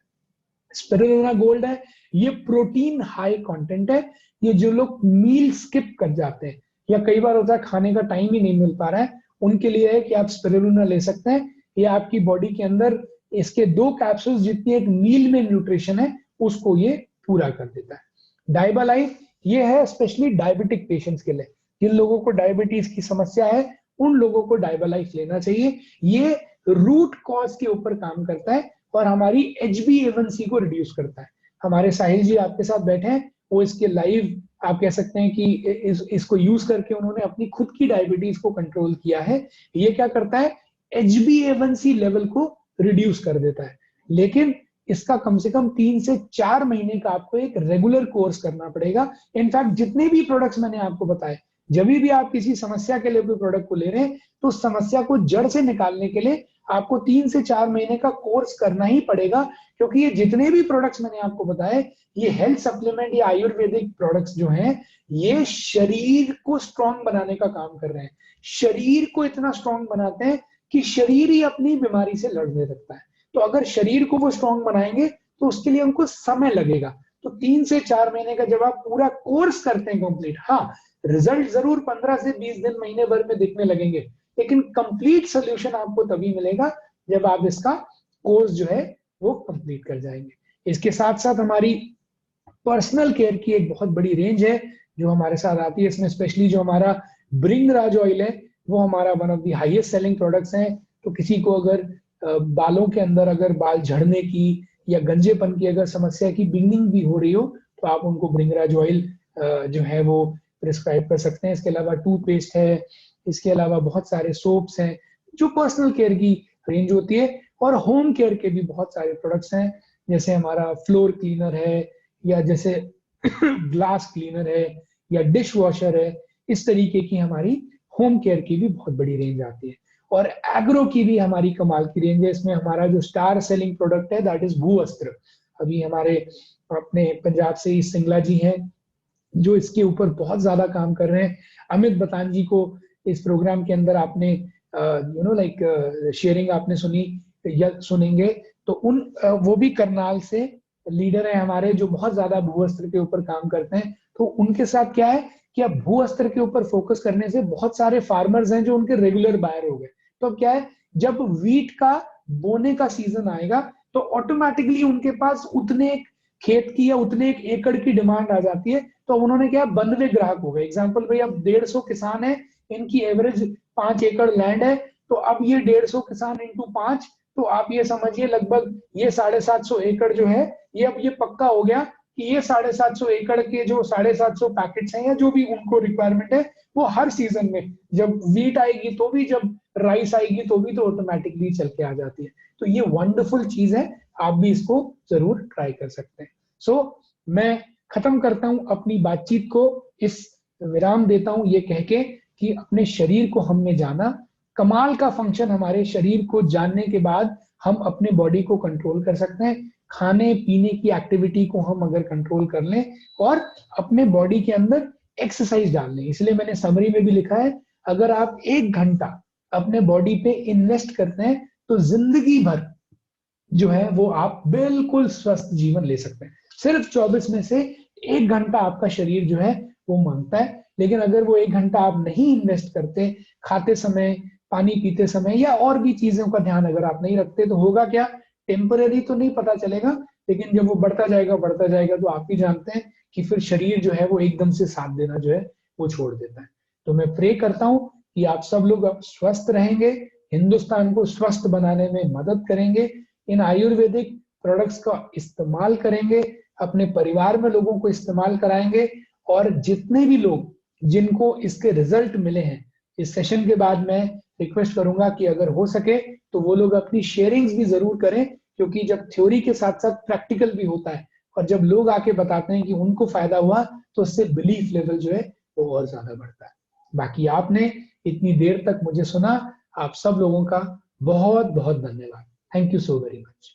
स्पिरुलिना गोल्ड है। ये प्रोटीन हाई कंटेंट है। ये जो लोग मील स्किप कर जाते हैं या कई बार होता है खाने का टाइम ही नहीं मिल पा रहा है, उनके लिए है कि आप स्पिरुलिना ले सकते हैं। ये आपकी बॉडी के अंदर इसके 2 कैप्सूल जितनी एक मील में न्यूट्रिशन है उसको ये पूरा कर देता है। डाइबा लाइफ ये है स्पेशली डायबिटिक पेशेंट्स के लिए। जिन लोगों को डायबिटीज की समस्या है उन लोगों को डाइबा लाइफ लेना चाहिए। ये रूट कॉज के ऊपर काम करता है और हमारी HbA1c को रिड्यूस करता है। हमारे साहिल जी आपके साथ बैठे हैं, वो इसके लाइव आप कह सकते हैं कि इसको यूज करके उन्होंने अपनी खुद की डायबिटीज को कंट्रोल किया है। ये क्या करता है? HbA1c लेवल को रिड्यूस कर देता है। लेकिन इसका कम से कम 3 से 4 महीने का आपको एक रेगुलर कोर्स करना पड़ेगा। इनफैक्ट जितने भी प्रोडक्ट्स मैंने आपको बताए, जब भी आप किसी समस्या के लिए कोई प्रोडक्ट को ले रहे हैं तो समस्या को जड़ से निकालने के लिए आपको 3 से 4 महीने का कोर्स करना ही पड़ेगा। क्योंकि ये जितने भी प्रोडक्ट्स मैंने आपको बताए, ये हेल्थ सप्लीमेंट या आयुर्वेदिक प्रोडक्ट्स जो हैं, ये शरीर को स्ट्रांग बनाने का काम कर रहे हैं। शरीर को इतना स्ट्रांग बनाते हैं कि शरीर ही अपनी बीमारी से लड़ने लगता है। तो अगर शरीर को वो स्ट्रांग बनाएंगे तो उसके लिए उनको समय लगेगा। तो 3 से 4 महीने का जब आप पूरा कोर्स करते हैं कंप्लीट, हाँ रिजल्ट जरूर 15 से 20 दिन, महीने भर में दिखने लगेंगे, लेकिन कंप्लीट सोल्यूशन आपको तभी मिलेगा जब आप इसका कोर्स जो है वो कंप्लीट कर जाएंगे। इसके साथ साथ हमारी पर्सनल केयर की एक बहुत बड़ी रेंज है जो हमारे साथ आती है। इसमें स्पेशली जो हमारा ब्रिंगराज ऑयल है वो हमारा one of the highest selling products हैं। तो किसी को अगर बालों के अंदर अगर बाल झड़ने की या गंजेपन की अगर समस्या की बिगनिंग भी हो रही हो तो आप उनको ब्रिंगराज ऑयल जो है वो प्रिस्क्राइब कर सकते हैं। इसके अलावा टूथपेस्ट है, इसके अलावा बहुत सारे सोप्स हैं जो पर्सनल केयर की रेंज होती है। और होम केयर के भी बहुत सारे प्रोडक्ट्स हैं, जैसे हमारा फ्लोर क्लीनर है या जैसे ग्लास क्लीनर है या डिश वॉशर है। इस तरीके की हमारी होम केयर की भी बहुत बड़ी रेंज आती है। और एग्रो की भी हमारी कमाल की रेंज है। इसमें हमारा जो स्टार सेलिंग प्रोडक्ट है दैट इज भूवस्त्र। अभी हमारे अपने पंजाब से ही सिंगला जी हैं जो इसके ऊपर बहुत ज्यादा काम कर रहे हैं। अमित बतान जी को इस प्रोग्राम के अंदर आपने शेयरिंग आपने सुनी या सुनेंगे, तो उन वो भी करनाल से लीडर है हमारे जो बहुत ज्यादा भूवस्त्र के ऊपर काम करते हैं। तो उनके साथ क्या है कि अब भूवस्त्र के ऊपर फोकस करने से बहुत सारे फार्मर्स हैं जो उनके रेगुलर बायर हो गए। तो अब क्या है, जब वीट का बोने का सीजन आएगा तो ऑटोमेटिकली उनके पास उतने खेत की या उतने एक एकड़ की डिमांड आ जाती है। तो उन्होंने क्या, बंधवे ग्राहक हो गए। एग्जाम्पल भाई, अब 150 किसान है, इनकी एवरेज 5 एकड़ लैंड है, तो अब ये 150 किसान इंटू 5, तो आप ये समझिए लगभग ये 750 एकड़ जो है, ये अब ये पक्का हो गया कि ये 750 एकड़ के जो 750 पैकेट्स हैं या जो भी उनको रिक्वायरमेंट है, वो हर सीजन में, जब वीट आएगी तो भी, जब राइस आएगी तो भी, तो ऑटोमेटिकली चल के आ जाती है। तो ये वंडरफुल चीज है, आप भी इसको जरूर ट्राई कर सकते हैं। सो मैं खत्म करता हूं अपनी बातचीत को, इस विराम देता हूं ये कह के कि अपने शरीर को हमने जाना, कमाल का फंक्शन हमारे शरीर को जानने के बाद हम अपने बॉडी को कंट्रोल कर सकते हैं। खाने पीने की एक्टिविटी को हम अगर कंट्रोल कर लें और अपने बॉडी के अंदर एक्सरसाइज डाल लें, इसलिए मैंने समरी में भी लिखा है, अगर आप 1 घंटा अपने बॉडी पे इन्वेस्ट करते हैं तो जिंदगी भर जो है वो आप बिल्कुल स्वस्थ जीवन ले सकते हैं। सिर्फ 24 में से 1 घंटा आपका शरीर जो है वो मांगता है। लेकिन अगर वो 1 घंटा आप नहीं इन्वेस्ट करते, खाते समय, पानी पीते समय या और भी चीजों का ध्यान अगर आप नहीं रखते, तो होगा क्या, टेम्पररी तो नहीं पता चलेगा, लेकिन जब वो बढ़ता जाएगा तो आप भी जानते हैं कि फिर शरीर जो है वो एकदम से साथ देना जो है वो छोड़ देता है। तो मैं प्रे करता हूं कि आप सब लोग अब स्वस्थ रहेंगे, हिंदुस्तान को स्वस्थ बनाने में मदद करेंगे, इन आयुर्वेदिक प्रोडक्ट्स का इस्तेमाल करेंगे, अपने परिवार में लोगों को इस्तेमाल कराएंगे, और जितने भी लोग जिनको इसके रिजल्ट मिले हैं, इस सेशन के बाद मैं रिक्वेस्ट करूंगा कि अगर हो सके तो वो लोग अपनी शेयरिंग्स भी जरूर करें, क्योंकि जब थ्योरी के साथ साथ प्रैक्टिकल भी होता है और जब लोग आके बताते हैं कि उनको फायदा हुआ, तो उससे बिलीफ लेवल जो है वो और ज्यादा बढ़ता है। बाकी आपने इतनी देर तक मुझे सुना, आप सब लोगों का बहुत बहुत धन्यवाद। Thank you so very much.